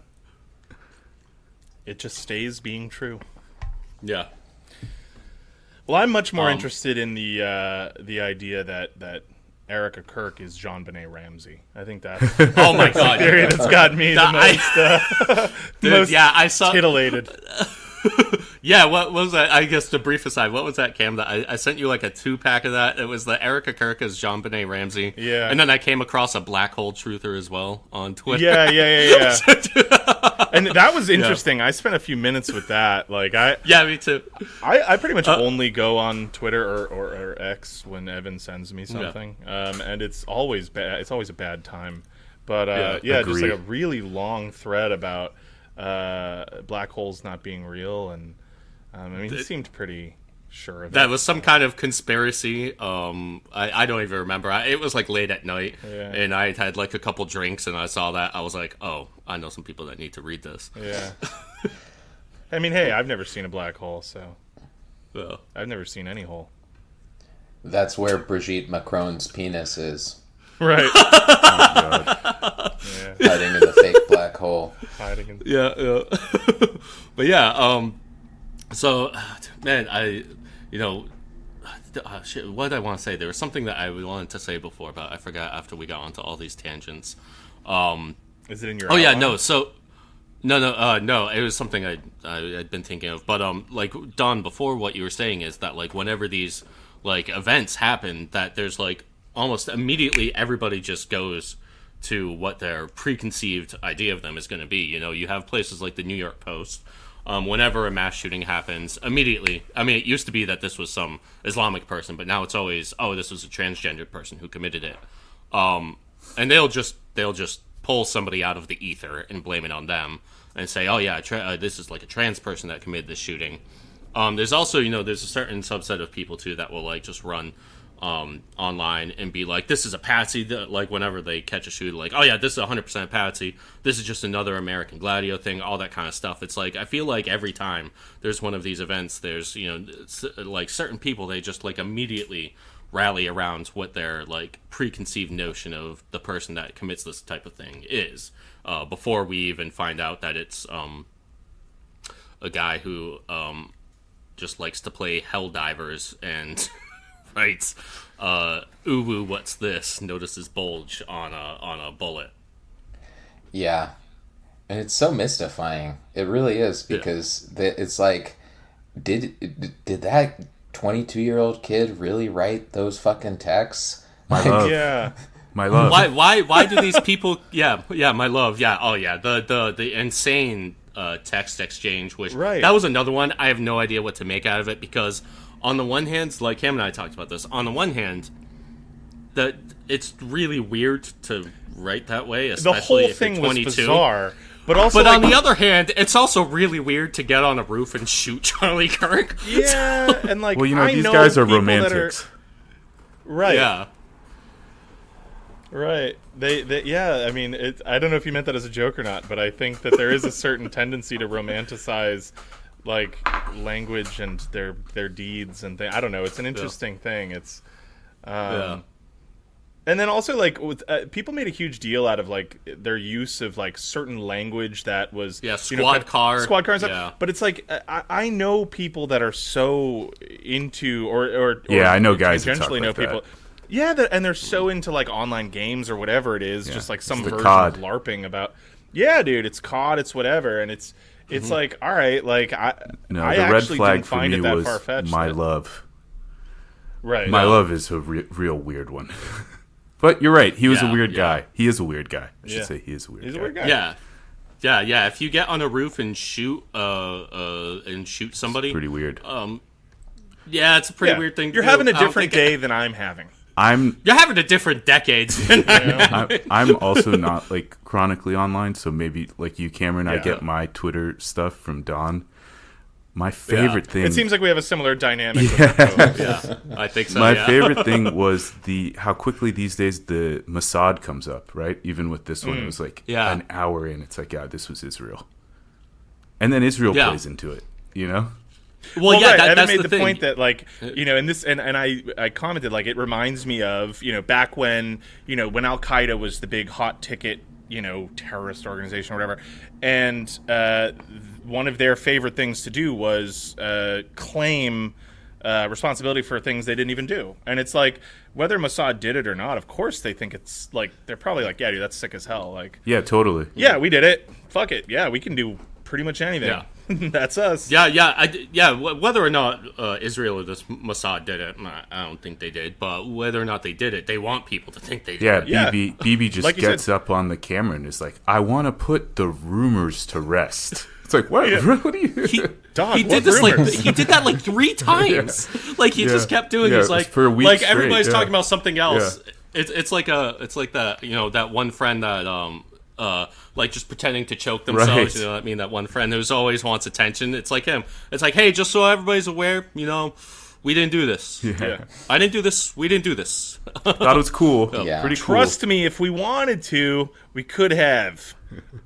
It just stays being true. Yeah. Well, I'm much more interested in the idea that Erica Kirk is Jean-Benet Ramsey. I think that's Oh my god. the theory that's got me the most I saw titillated. Yeah, what was that? I guess to brief aside, what was that, Cam? That I sent you like a 2-pack of that. It was the Erica Kirk as Jean-Benet Ramsey. Yeah. And then I came across a black hole truther as well on Twitter. Yeah. And that was interesting. I spent a few minutes with that. Yeah, me too. I pretty much only go on Twitter or X when Evan sends me something. And it's always bad. It's always a bad time. But just like a really long thread about black holes not being real, and he seemed pretty sure of that it. was some kind of conspiracy. I don't even remember. It was like late at night, and I had like a couple drinks, and I saw that. I was like, oh, I know some people that need to read this. Yeah. Hey, I've never seen a black hole, so Yeah. I've never seen any hole. That's where Brigitte Macron's penis is. Right. Hiding in the fake black hole. Hiding in... Yeah. But yeah, so, man, shit, what did I want to say? There was something that I wanted to say before, but I forgot after we got onto all these tangents. Is it in your Oh, yeah, outline? no, so... No, it was something I'd been thinking of. But, like, Don, before what you were saying is that, like, whenever these, like, events happen, that there's, like, almost immediately everybody just goes to what their preconceived idea of them is going to be. You know, you have places like the New York Post. Whenever a mass shooting happens, immediately, it used to be that this was some Islamic person, but now it's always, oh, this was a transgendered person who committed it. And they'll just pull somebody out of the ether and blame it on them and say, oh yeah, this is like a trans person that committed this shooting. There's also, there's a certain subset of people too that will like just run online and be like, this is a patsy, like whenever they catch a shooter, like, oh yeah, this is 100% patsy, this is just another American Gladio thing, all that kind of stuff. It's like, I feel like every time there's one of these events, there's, like certain people, they just like immediately rally around what their like preconceived notion of the person that commits this type of thing is, before we even find out that it's a guy who just likes to play Helldivers and writes, ooh, what's this? Notice his bulge on a bullet. Yeah. And it's so mystifying. It really is, because it's like, did that 22-year-old kid really write those fucking texts? My love. Yeah. My love. Why do these people? Yeah, my love. Yeah, oh yeah, the insane text exchange, which that was another one. I have no idea what to make out of it, because on the one hand, like Cam and I talked about this, on the one hand, that it's really weird to write that way, especially if you're 22. The whole thing was bizarre. But also, on the other hand, it's also really weird to get on a roof and shoot Charlie Kirk. Yeah, and like, well, these guys are romantics. Right. Yeah. Right. They yeah, I don't know if you meant that as a joke or not, but I think that there is a certain tendency to romanticize like language and their deeds and I don't know, it's an interesting thing. It's And then also, like, with, people made a huge deal out of, like, their use of, like, certain language that was... Yeah, squad car and stuff. Yeah. But it's like, I know people that are so into... or I know guys that talk know like people. that. Yeah, and they're so into, like, online games or whatever it is, just, like, some version COD. of LARPing about... Yeah, dude, it's COD, it's whatever, and it's like, all right, like, I red flag didn't find for me it that was far-fetched. my love. Right. My love is a real weird one. But you're right. He was a weird guy. He is a weird guy. I should say he is a weird guy. He's a weird guy. Yeah. If you get on a roof and shoot somebody, It's pretty weird. It's a pretty weird thing. You're having a different day than I'm having. You're having a different decade. I'm also not like chronically online, so maybe like you, Cameron, I get my Twitter stuff from Don. My favorite thing. It seems like we have a similar dynamic. Yeah, I think so. My favorite thing was how quickly these days the Mossad comes up, right? Even with this one, it was like an hour in. It's like, this was Israel. And then Israel plays into it, you know? Well, right. that's Evan made the thing. point that, like, you know, in this, and I commented, like, it reminds me of, you know, back when, you know, when Al Qaeda was the big hot ticket, you know, terrorist organization or whatever, and one of their favorite things to do was claim responsibility for things they didn't even do. And it's like, whether Mossad did it or not, of course they think it's like, they're probably like, yeah, dude, that's sick as hell. Like, yeah, totally. Yeah, we did it. Fuck it. Yeah, we can do pretty much anything. Yeah. That's us. Whether or not Israel or this Mossad did it, I don't think they did. But whether or not they did it, they want people to think they did. Yeah, BB just like gets up on the camera and is like, "I want to put the rumors to rest." It's like, what? What do you? He did this rumors? he did that like 3 times. Like he just kept doing. It's like for a week like straight, everybody's talking about something else. It's like that, you know, that one friend that like just pretending to choke themselves. Right. You know what I mean? That one friend who's always wants attention. It's like him. It's like, hey, just so everybody's aware, you know, we didn't do this. Yeah. I didn't do this. We didn't do this. Thought it was cool. Yeah. Pretty cool. Trust me, if we wanted to, we could have.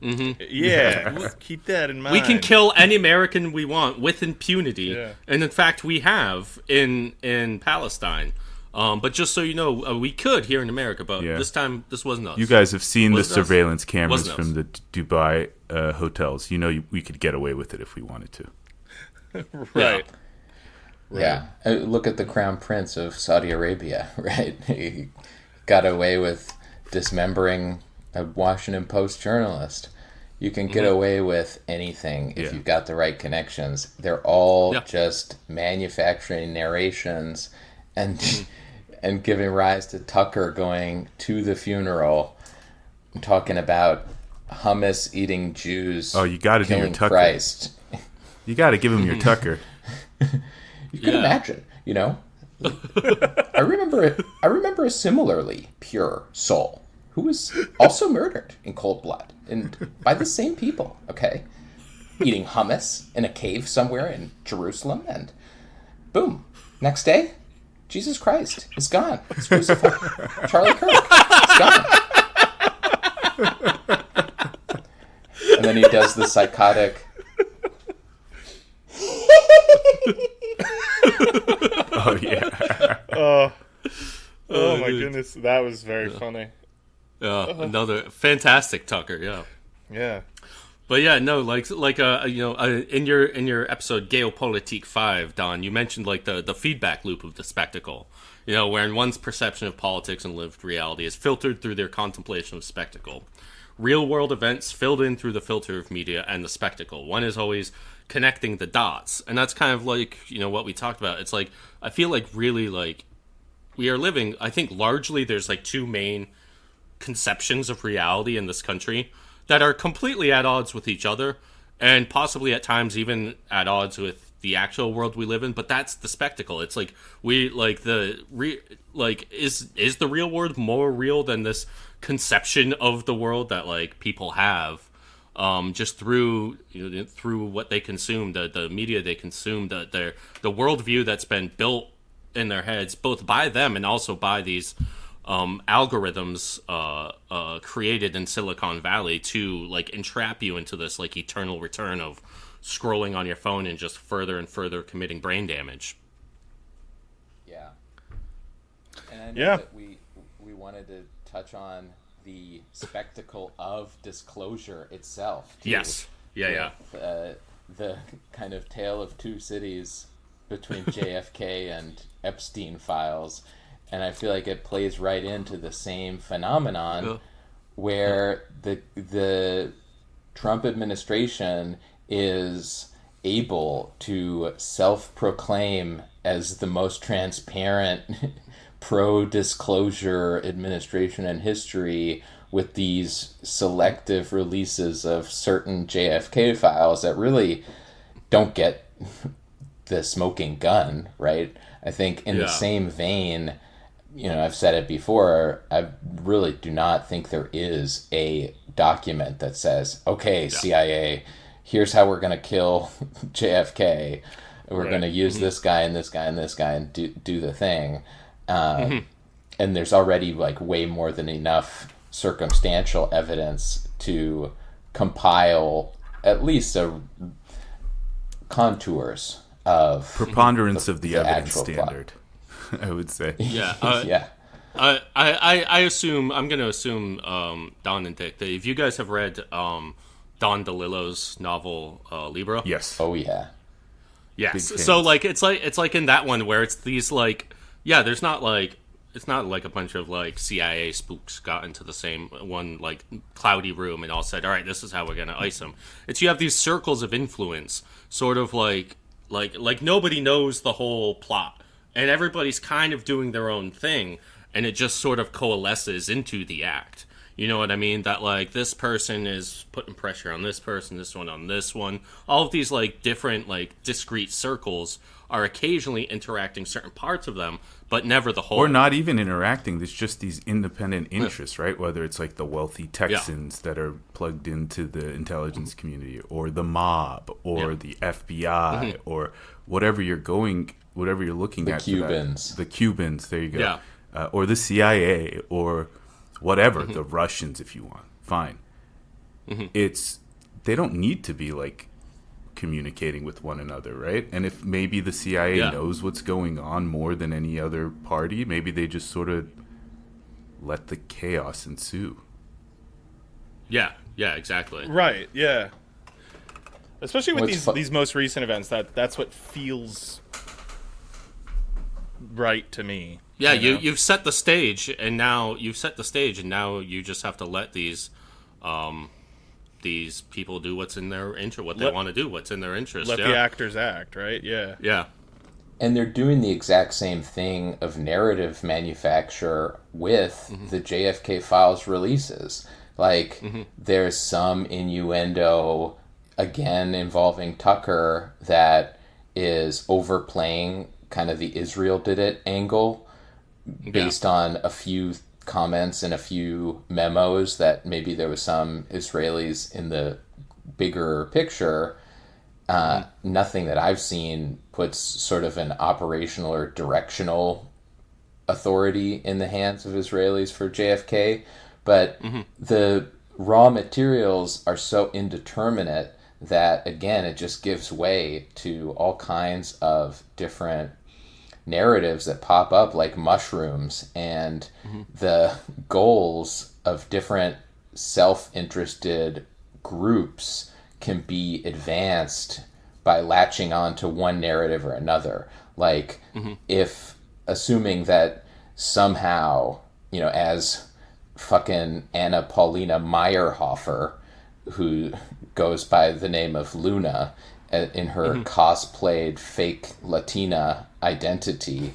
Yeah, keep that in mind. We can kill any American we want with impunity, and in fact, we have in Palestine. But just so you know, we could here in America, but this time this wasn't us. You guys have seen the Wasn't us. surveillance cameras Wasn't from the Dubai hotels. You know, we could get away with it if we wanted to. Right. Yeah. Look at the Crown Prince of Saudi Arabia, right? He got away with dismembering a Washington Post journalist. You can get away with anything if you've got the right connections. They're all just manufacturing narrations and and giving rise to Tucker going to the funeral, talking about hummus eating Jews. Oh, you got to do your Tucker. Christ. You got to give him your Tucker. You can imagine, you know. I remember a similarly pure soul who was also murdered in cold blood and by the same people. Okay, eating hummus in a cave somewhere in Jerusalem, and boom, next day, Jesus Christ is gone. He's crucified. Charlie Kirk is gone. And then he does the psychotic. Oh yeah. Oh my goodness, that was very funny. Another fantastic Tucker. Yeah. But yeah, no, like you know, in your episode Geopolitique 5, Don, you mentioned like the feedback loop of the spectacle. You know, wherein one's perception of politics and lived reality is filtered through their contemplation of spectacle. Real world events filled in through the filter of media and the spectacle. One is always connecting the dots, and that's kind of like, you know, what we talked about. It's like, I feel like really like we are living, I think largely there's like 2 main conceptions of reality in this country that are completely at odds with each other, and possibly at times even at odds with the actual world we live in. But that's the spectacle. It's like we like is the real world more real than this conception of the world that like people have, just through, you know, through what they consume, the media they consume, the worldview that's been built in their heads, both by them and also by these algorithms created in Silicon Valley to like entrap you into this like eternal return of scrolling on your phone and just further and further committing brain damage. Yeah. And I know that we wanted to touch on the spectacle of disclosure itself. Too. Yes. Yeah. The kind of tale of two cities between JFK and Epstein files, and I feel like it plays right into the same phenomenon where the Trump administration is able to self-proclaim as the most transparent pro-disclosure administration in history with these selective releases of certain JFK files that really don't get the smoking gun, right? I think in the same vein, I've said it before, I really do not think there is a document that says, okay, CIA, here's how we're going to kill JFK. We're going to use this guy and this guy and this guy and do the thing. And there's already like way more than enough circumstantial evidence to compile at least contours of preponderance of the evidence standard. I would say. Yeah. I assume, I'm going to assume, Don and Dick, that if you guys have read Don DeLillo's novel Libra. Yes. Oh yeah. Yes. So like it's like in that one where it's these like there's not like it's not like a bunch of like CIA spooks got into the same one like cloudy room and all said, all right, this is how we're gonna ice them. It's you have these circles of influence, sort of like nobody knows the whole plot, and everybody's kind of doing their own thing, and it just sort of coalesces into the act. You know what I mean? That like this person is putting pressure on this person, this one on this one. All of these like different like discrete circles are occasionally interacting certain parts of them, but never the whole. Or not even interacting. There's just these independent interests, right? Whether it's like the wealthy Texans that are plugged into the intelligence community, or the mob, or the FBI, or whatever you're looking at. Cubans. The Cubans, there you go. Yeah. Or the CIA, or whatever, the Russians, if you want. Fine. They don't need to be like communicating with one another, right? And if maybe the CIA knows what's going on more than any other party, maybe they just sort of let the chaos ensue. Yeah, exactly. Right, yeah. Especially with these most recent events, that's what feels right to me. Yeah, you've set the stage, and now you just have to let these people do what's in their interest, what they want to do, what's in their interest. Let the actors act, right? Yeah. Yeah. And they're doing the exact same thing of narrative manufacture with the JFK Files releases. Like, there's some innuendo, again, involving Tucker that is overplaying kind of the Israel did it angle based on a few comments and a few memos that maybe there was some Israelis in the bigger picture. Nothing that I've seen puts sort of an operational or directional authority in the hands of Israelis for JFK, but the raw materials are so indeterminate that, again, it just gives way to all kinds of different narratives that pop up like mushrooms, and the goals of different self-interested groups can be advanced by latching on to one narrative or another. Like, if assuming that somehow, as fucking Anna Paulina Meyerhofer, who goes by the name of Luna in her cosplayed fake Latina identity,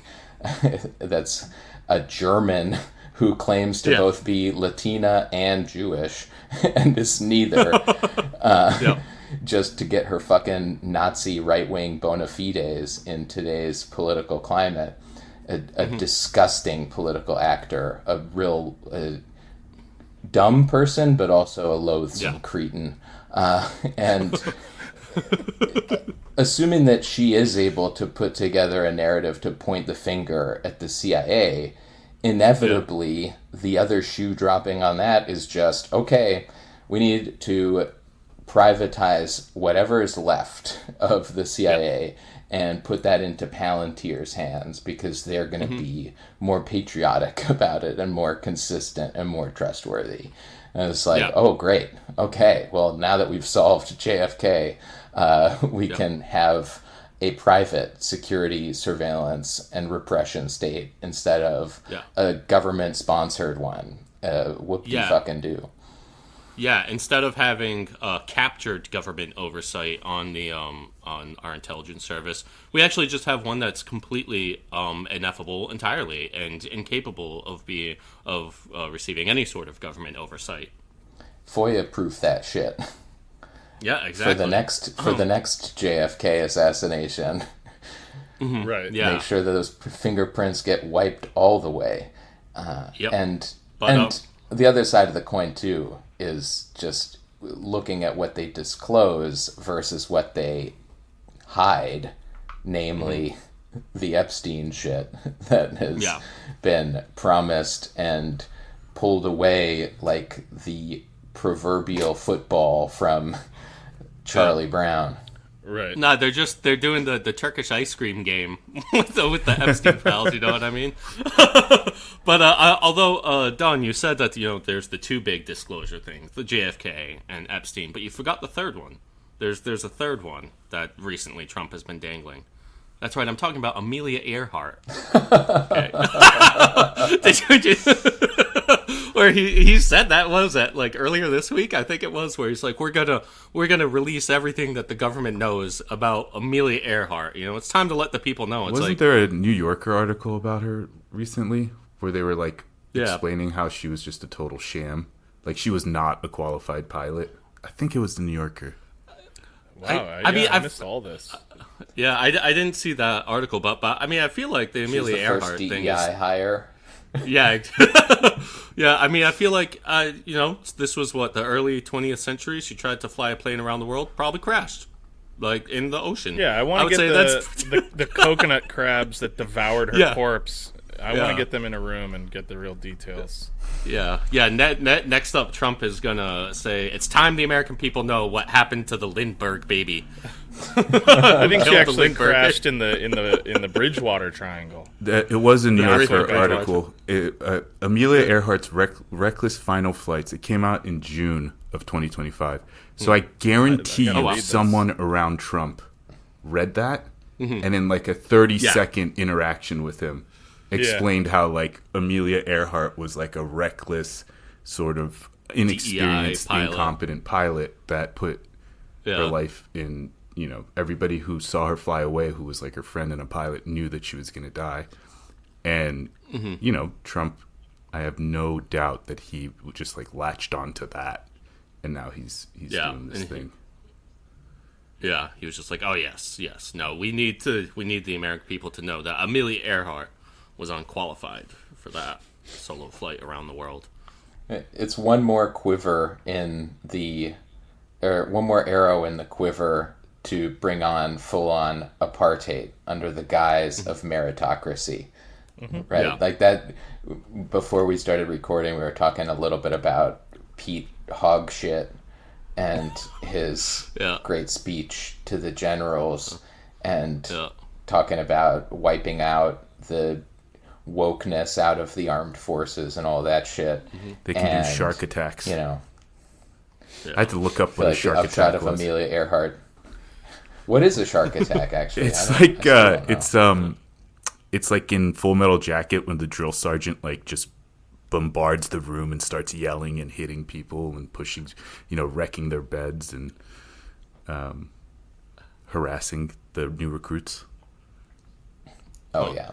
that's a German who claims to both be Latina and Jewish and is neither, just to get her fucking Nazi right-wing bona fides in today's political climate. A disgusting political actor, a real dumb person, but also a loathsome cretin. And assuming that she is able to put together a narrative to point the finger at the CIA, inevitably the other shoe dropping on that is just, okay, we need to privatize whatever is left of the CIA and put that into Palantir's hands, because they're going to be more patriotic about it and more consistent and more trustworthy. And it's like, oh, great. Okay, well, now that we've solved JFK, we can have a private security, surveillance, and repression state instead of a government-sponsored one. Whoop-de-fucking-do. Yeah, instead of having captured government oversight on the on our intelligence service, we actually just have one that's completely ineffable entirely and incapable of receiving any sort of government oversight. FOIA-proof that shit. Yeah, exactly. For the next JFK assassination. Mm-hmm. Right. Yeah. Make sure that those fingerprints get wiped all the way. And the other side of the coin too is just looking at what they disclose versus what they hide, namely the Epstein shit that has been promised and pulled away like the proverbial football from Charlie Brown. Right. No, they're doing the Turkish ice cream game with the Epstein files. You know what I mean? But although Don, you said that there's the two big disclosure things, the JFK and Epstein, but you forgot the third one. There's a third one that recently Trump has been dangling. That's right. I'm talking about Amelia Earhart. Where he said that was at like earlier this week, I think it was, where he's like, we're gonna release everything that the government knows about Amelia Earhart. It's time to let the people know. Wasn't there a New Yorker article about her recently where they were like explaining how she was just a total sham, like she was not a qualified pilot? I think it was the New Yorker. Wow, I missed all this. Yeah, I didn't see that article, but I mean, I feel like the Amelia Earhart thing is hire. Yeah, yeah. I mean, I feel like this was the early 20th century. She tried to fly a plane around the world, probably crashed, like in the ocean. Yeah, I want to get the coconut crabs that devoured her corpse. I want to get them in a room and get the real details. Yeah. Next up, Trump is gonna say it's time the American people know what happened to the Lindbergh baby. I think she actually crashed in the Bridgewater Triangle. It was a New Yorker article. Amelia Earhart's reckless final flights. It came out in June of 2025. So I guarantee someone around Trump read that, and in like a 30-second interaction with him, explained how like Amelia Earhart was like a reckless, sort of inexperienced, incompetent pilot that put her life in. Everybody who saw her fly away, who was like her friend and a pilot, knew that she was going to die. And, Trump, I have no doubt that he just like latched onto that. And now he's doing this thing. He was just like, oh, yes. No, we need the American people to know that Amelia Earhart was unqualified for that solo flight around the world. It's one more quiver one more arrow in the quiver to bring on full-on apartheid under the guise of meritocracy, right? Yeah. Like that. Before we started recording, we were talking a little bit about Pete Hogshit and his great speech to the generals, and talking about wiping out the wokeness out of the armed forces and all that shit. They can do shark attacks. I had to look up what a shark attack was. Of Amelia Earhart. What is a shark attack, actually? It's like in Full Metal Jacket when the drill sergeant like just bombards the room and starts yelling and hitting people and pushing, wrecking their beds and harassing the new recruits. Oh yeah.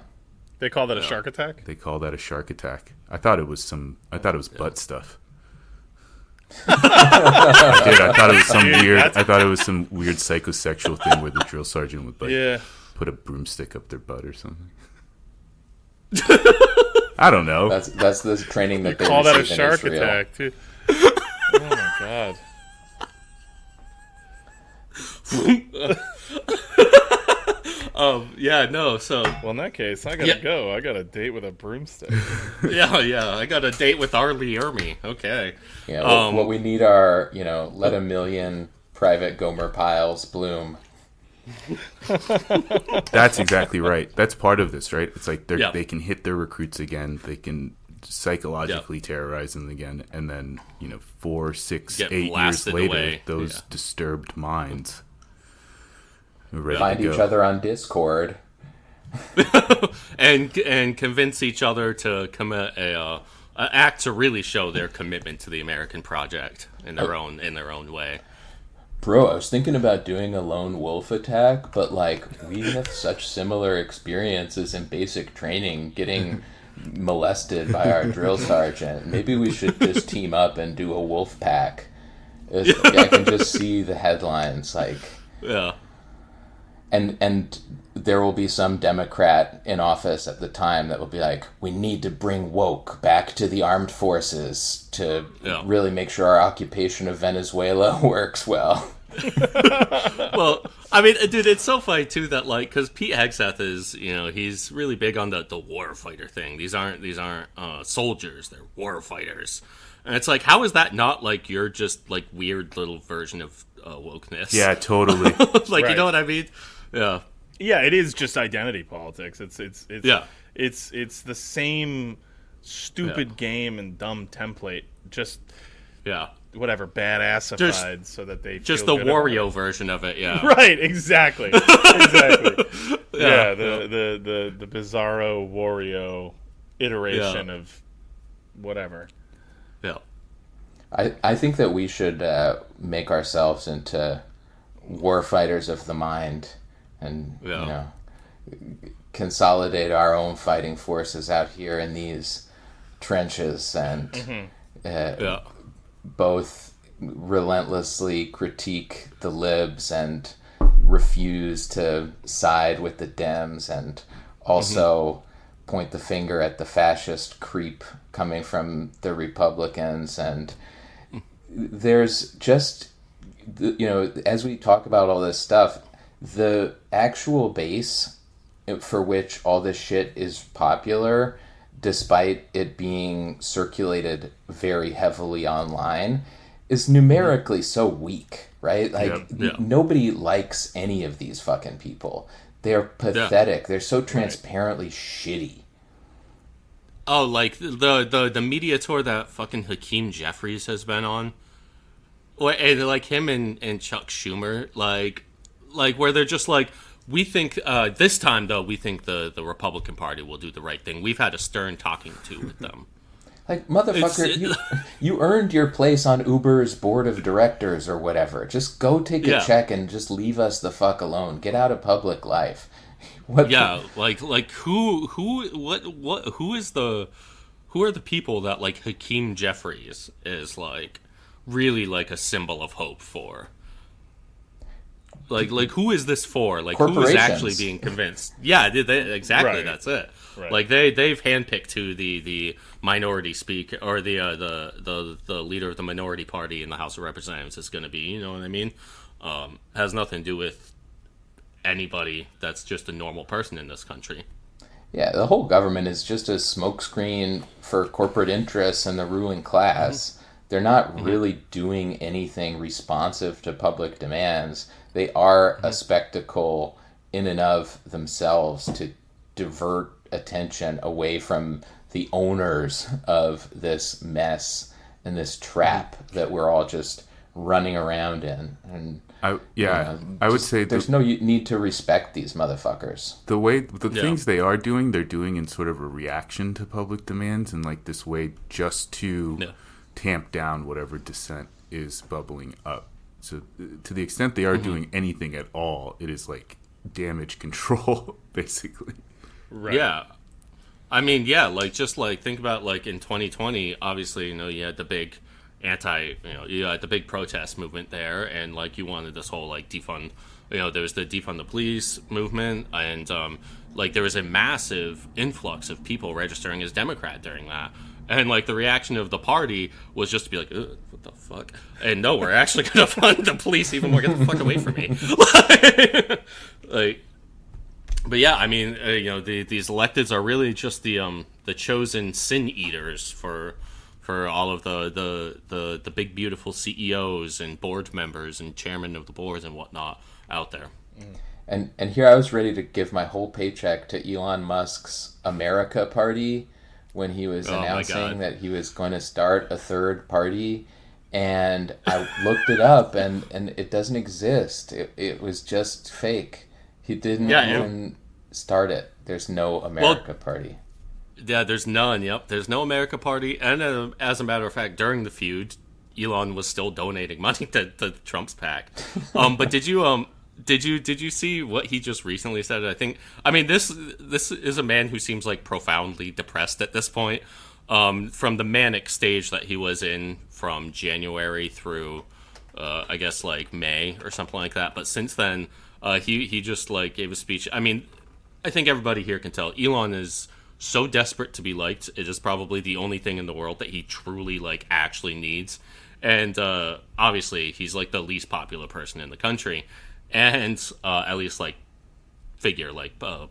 They call that a shark attack? They call that a shark attack. I thought it was butt stuff. I thought it was some weird psychosexual thing where the drill sergeant would put a broomstick up their butt or something. I don't know. That's the training that they call that a shark attack too. Oh my god. Well, in that case, I gotta go. I got a date with a broomstick. I got a date with R. Lee Ermey. Okay. Yeah. What we need are, let a million Private Gomer Pyles Bloom. That's exactly right. That's part of this, right? It's like they can hit their recruits again. They can psychologically terrorize them again, and then 4, 6, 8 years later, those disturbed minds are ready find to go. each other on Discord and convince each other to commit a act to really show their commitment to the American project in their own way. Bro, I was thinking about doing a lone wolf attack, but we have such similar experiences in basic training, getting molested by our drill sergeant. Maybe we should just team up and do a wolf pack. I can just see the headlines, and there will be some Democrat in office at the time that will be like, we need to bring woke back to the armed forces to really make sure our occupation of Venezuela works well. Well, I mean, dude, it's so funny too that because Pete Hegseth is, he's really big on the war fighter thing. These aren't soldiers; they're war fighters, and it's like, how is that not your just weird little version of wokeness? Yeah, totally. Right. You know what I mean? Yeah. Yeah, it is just identity politics. It's the same stupid game and dumb template. Just whatever, badassified so that they just feel the good Wario version of it. Yeah. Right. Exactly. The Bizarro Wario iteration of whatever. Yeah. I think that we should make ourselves into war fighters of the mind. And consolidate our own fighting forces out here in these trenches, and both relentlessly critique the libs and refuse to side with the Dems, and also point the finger at the fascist creep coming from the Republicans. And there's just, as we talk about all this stuff, the actual base for which all this shit is popular, despite it being circulated very heavily online, is numerically so weak, right? Nobody likes any of these fucking people. They're pathetic. They're so transparently shitty. Oh, the media tour that fucking Hakeem Jeffries has been on, and him and Chuck Schumer, where they're just we think this time though we think the Republican Party will do the right thing. We've had a stern talking to with them. Motherfucker, you earned your place on Uber's board of directors or whatever. Just go take a check and just leave us the fuck alone. Get out of public life. Who are the people that Hakeem Jeffries is really a symbol of hope for? Who is this for? Who is actually being convinced? Yeah, exactly. Right. That's it. Right. They've handpicked who the minority speaker or the leader of the minority party in the House of Representatives is going to be. You know what I mean? Has nothing to do with anybody that's just a normal person in this country. Yeah, the whole government is just a smokescreen for corporate interests and the ruling class. Mm-hmm. They're not really doing anything responsive to public demands. They are a spectacle in and of themselves to divert attention away from the owners of this mess and this trap that we're all just running around in. And I would say there's no need to respect these motherfuckers. The things they are doing, they're doing in sort of a reaction to public demands, and this way just to tamp down whatever dissent is bubbling up. So to the extent they are doing anything at all, it is damage control, basically. Right. Yeah. I mean, think about in 2020, obviously, you had the big you had the big protest movement there, and you wanted this whole defund, there was the defund the police movement, and there was a massive influx of people registering as Democrat during that. And the reaction of the party was just to be what the fuck? And no, we're actually going to fund the police even more. Get the fuck away from me. But yeah, I mean, these electeds are really just the chosen sin eaters for for all of the big beautiful CEOs and board members and chairmen of the boards and whatnot out there. And here I was ready to give my whole paycheck to Elon Musk's America Party when he was announcing that he was going to start a third party. And I looked it up, and it doesn't exist. It was just fake. He didn't even start it. There's no America Party. Yeah, there's none. Yep, there's no America Party. And as a matter of fact, during the feud, Elon was still donating money to Trump's PAC. But did you see what he just recently said? I mean, this is a man who seems like profoundly depressed at this point. From the manic stage that he was in from January through, I guess, like May or something like that. But since then, he just like gave a speech. I mean, I think everybody here can tell Elon is so desperate to be liked. It is probably the only thing in the world that he truly like actually needs. And obviously, he's like the least popular person in the country, and at least like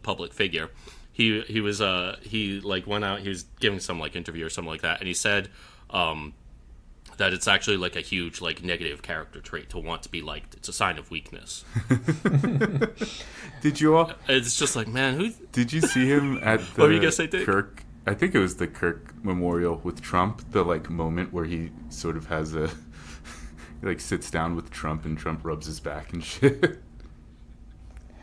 public figure. He was like went out, he was giving some like interview or something like that, and he said that it's actually like a huge like negative character trait to want to be liked. It's a sign of weakness. Did you all? It's just like, man, who did you see him at the what were you gonna say, Dick? Kirk? I think it was the Kirk memorial with Trump. The like moment where he sort of has he like sits down with Trump and Trump rubs his back and shit.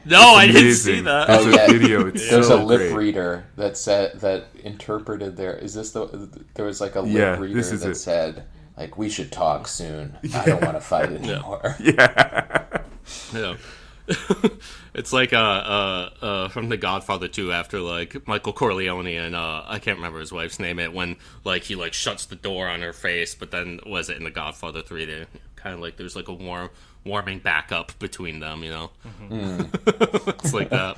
No, I didn't see that. Oh, yeah. Video. It's There's so a lip great. reader that interpreted there was like a lip reader that said like, we should talk soon. I don't want to fight anymore. Yeah. Yeah. It's like from The Godfather 2 after like Michael Corleone and I can't remember his wife's name when like he like shuts the door on her face, but then was it in The Godfather 3 they kind of like there's like a warming back up between them, you know. Mm-hmm. It's like that.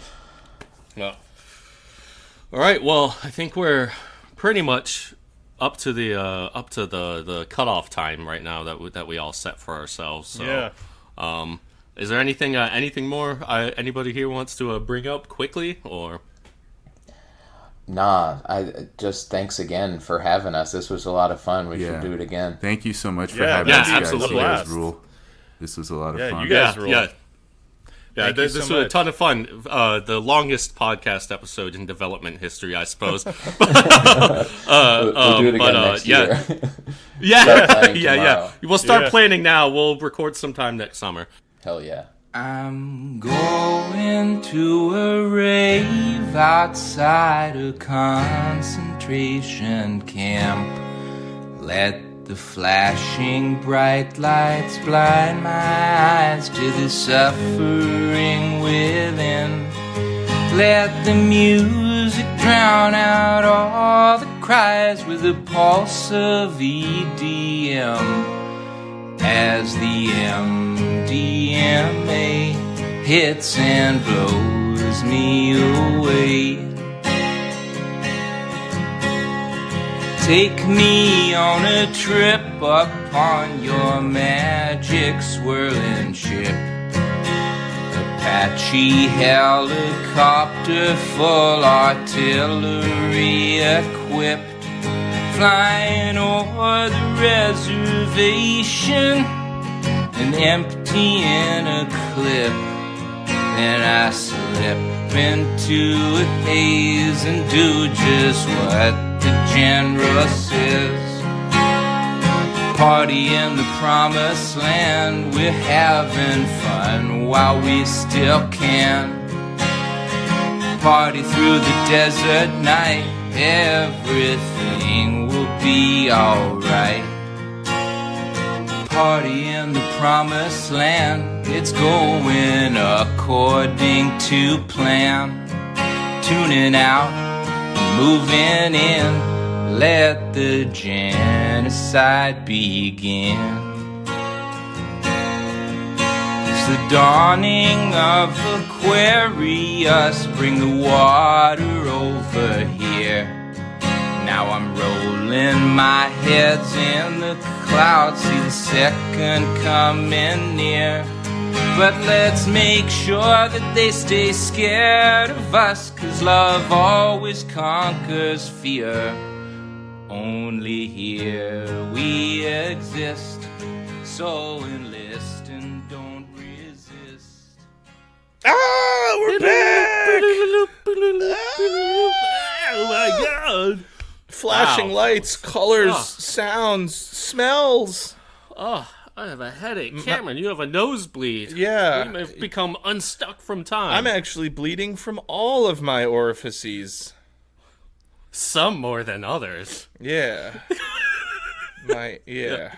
Yeah. All right, well, I think we're pretty much up to the cutoff time right now that we all set for ourselves. So, yeah. Is there anything more anybody here wants to bring up quickly or? Nah, I just thanks again for having us. This was a lot of fun. We should do it again. Thank you so much for having us, guys. Absolutely. You guys rule. This was a lot of fun. You guys rule. Yeah, this was a ton of fun. The longest podcast episode in development history, I suppose. We'll do it again next year. Yeah. We'll start planning now. We'll record sometime next summer. Hell yeah. I'm going to a rave outside a concentration camp. Let the flashing bright lights blind my eyes to the suffering within. Let the music drown out all the cries with the pulse of EDM. As the MDMA hits and blows me away. Take me on a trip upon your magic swirling ship. Apache helicopter full artillery equipped. Flying over the reservation and emptying a clip. Then I slip into a haze and do just what the general says. Party in the promised land, we're having fun while we still can. Party through the desert night, everything will be alright. Party in the promised land, it's going according to plan. Tuning out, moving in, let the genocide begin. It's the dawning of Aquarius, bring the water over here. Now I'm rolling my heads in the clouds, see the second coming near. But let's make sure that they stay scared of us, 'cause love always conquers fear. only here we exist. So enlist and don't resist. Ah, we're back! Oh my god! Flashing Wow. lights, colors, Oh. sounds, smells. Oh, I have a headache. Cameron, you have a nosebleed. Yeah. We may have become unstuck from time. I'm actually bleeding from all of my orifices. Some more than others. Yeah. Yeah.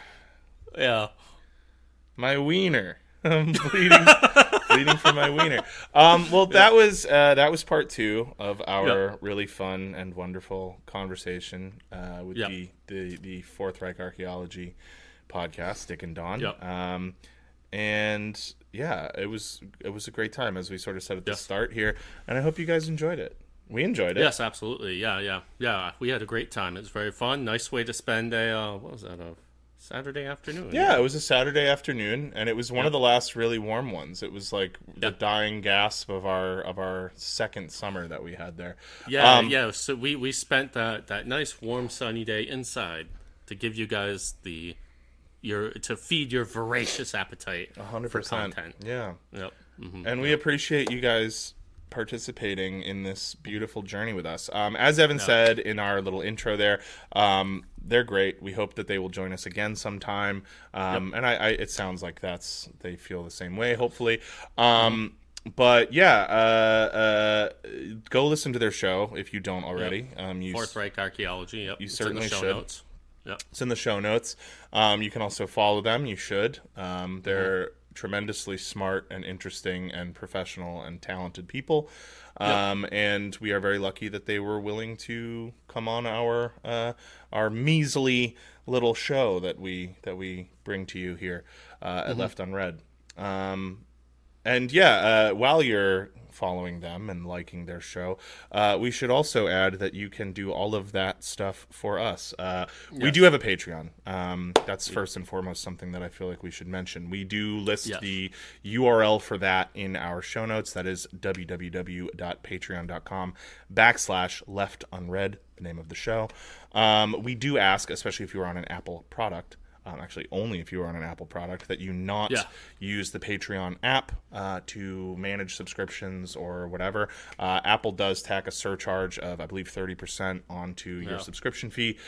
My wiener. I'm bleeding from my wiener. Well, that was part 2 of our really fun and wonderful conversation with the Fourth Reich Archaeology podcast, Dick and Don. Yep. And yeah, it was a great time, as we sort of said at the start here, and I hope you guys enjoyed it. We enjoyed it. Yes, absolutely. Yeah. We had a great time. It was very fun. Nice way to spend a what was that? A Saturday afternoon. Yeah, it was a Saturday afternoon, and it was one of the last really warm ones. It was like the dying gasp of our second summer that we had there. Yeah. So we spent that nice warm sunny day inside to give you guys to feed your voracious appetite 100%. for content. Yeah. Yep. Mm-hmm. And we appreciate you guys participating in this beautiful journey with us. As Evan said in our little intro there, they're great. We hope that they will join us again sometime. And it sounds like they feel the same way, hopefully. But yeah, go listen to their show if you don't already. Fourth Reich Archaeology. Yep. You certainly it's in the show should. Notes. Yep. It's in the show notes. You can also follow them. You should. They're tremendously smart and interesting and professional and talented people. And we are very lucky that they were willing to come on our measly little show that we bring to you here at Left Unread. And yeah, while you're following them and liking their show, we should also add that you can do all of that stuff for us. We do have a Patreon. That's first and foremost something that I feel like we should mention. We do list the URL for that in our show notes. That is www.patreon.com/leftunread, the name of the show. We do ask, especially if you are on an Apple product, actually only if you are on an Apple product, that you not use the Patreon app to manage subscriptions or whatever. Apple does tack a surcharge of, I believe, 30% onto your subscription fee,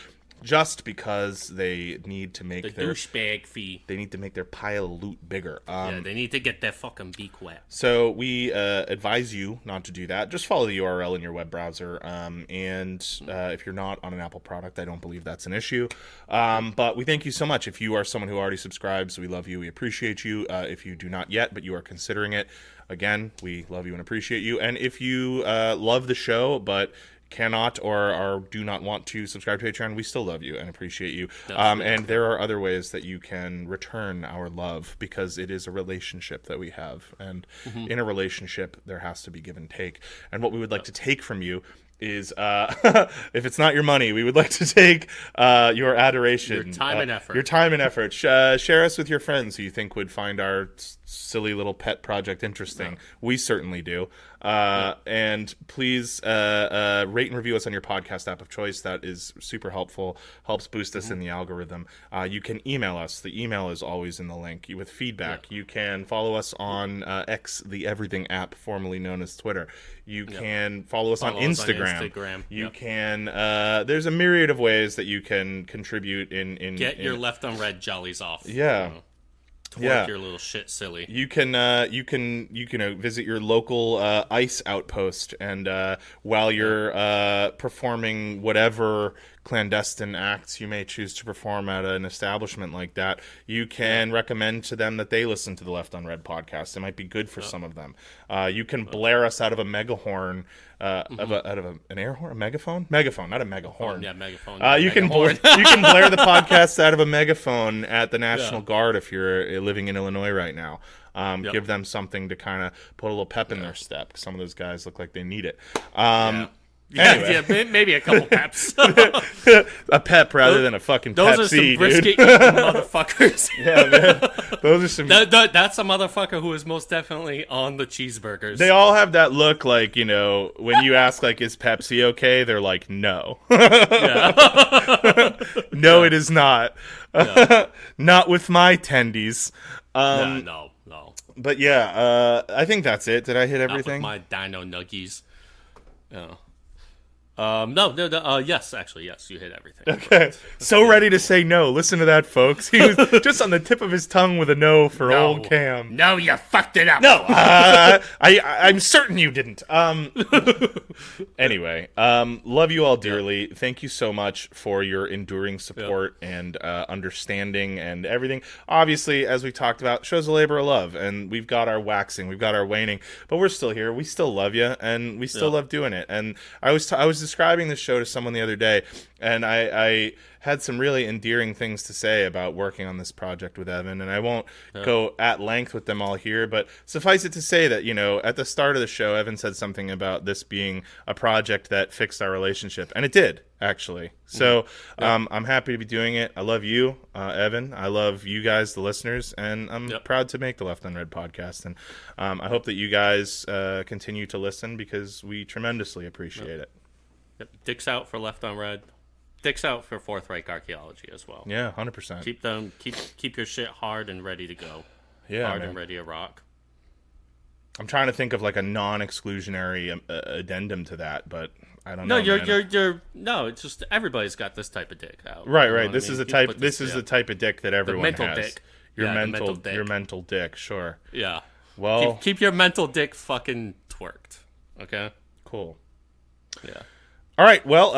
just because they need to make their douchebag fee. They need to make their pile of loot bigger. They need to get their fucking beak wet. So we advise you not to do that. Just follow the URL in your web browser. And if you're not on an Apple product, I don't believe that's an issue. But we thank you so much. If you are someone who already subscribes, we love you. We appreciate you. If you do not yet, but you are considering it, again, we love you and appreciate you. And if you love the show, but cannot or do not want to subscribe to Patreon, we still love you and appreciate you. And there are other ways that you can return our love, because it is a relationship that we have. And in a relationship, there has to be give and take. And what we would like to take from you is, if it's not your money, we would like to take your adoration. Your time and effort. Your time and effort. Share us with your friends who you think would find our silly little pet project interesting. We certainly do. And please rate and review us on your podcast app of choice. That is super helpful. Helps boost us in the algorithm. You can email us. The email is always in the link with feedback. You can follow us on X, the Everything app, formerly known as Twitter. You can follow us on Instagram. You can. There's a myriad of ways that you can contribute in Get your Left Unread jollies off. Yeah. Twerk your little shit silly. You can visit your local ICE outpost, and while you're performing whatever clandestine acts you may choose to perform at an establishment like that, you can recommend to them that they listen to the Left Unread podcast. It might be good for some of them. You can blare us out of a megahorn, out of an air horn, a megaphone, not a megahorn. Yeah, megaphone. You can blare the podcast out of a megaphone at the National Guard if you're living in Illinois right now. Give them something to kind of put a little pep in their step, because some of those guys look like they need it. Yeah, maybe a couple peps. A pep rather than a fucking those Pepsi, are some dude. brisket eating motherfuckers. Yeah, man. Those are some. That's a motherfucker who is most definitely on the cheeseburgers. They all have that look, like, you know, when you ask, like, is Pepsi okay? They're like, no. No, it is not. Not with my tendies. No. But yeah, I think that's it. Did I hit everything? Not with my dino nuggies. Yeah. No. Yes, actually, yes. You hit everything. Okay. So ready to say no. Listen to that, folks. He was just on the tip of his tongue with a no for old Cam. No, you fucked it up. No, I'm certain you didn't. Anyway, love you all dearly. Thank you so much for your enduring support and understanding and everything. Obviously, as we talked about, shows a labor of love, and we've got our waxing, we've got our waning, but we're still here. We still love you, and we still love doing it. And I was describing this show to someone the other day, and I had some really endearing things to say about working on this project with Evan, and I won't go at length with them all here, but suffice it to say that, you know, at the start of the show, Evan said something about this being a project that fixed our relationship, and it did, actually. So I'm happy to be doing it. I love you, Evan. I love you guys, the listeners, and I'm proud to make the Left Unread podcast, and I hope that you guys continue to listen because we tremendously appreciate it. Dicks out for Left Unread. Dicks out for Fourth Reich Archaeology as well. Yeah, 100%. Keep your shit hard and ready to go. Yeah, hard and ready to rock. I'm trying to think of like a non-exclusionary addendum to that, but I don't know. No, it's just everybody's got this type of dick out. Right. This is the type. This is the type of dick that everyone the mental has. Dick. Your mental dick. Sure. Yeah. Well, keep your mental dick fucking twerked. Okay. Cool. Yeah. All right. Well,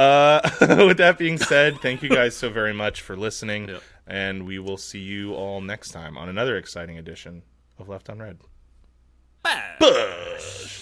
with that being said, thank you guys so very much for listening, and we will see you all next time on another exciting edition of Left Unread. Bush.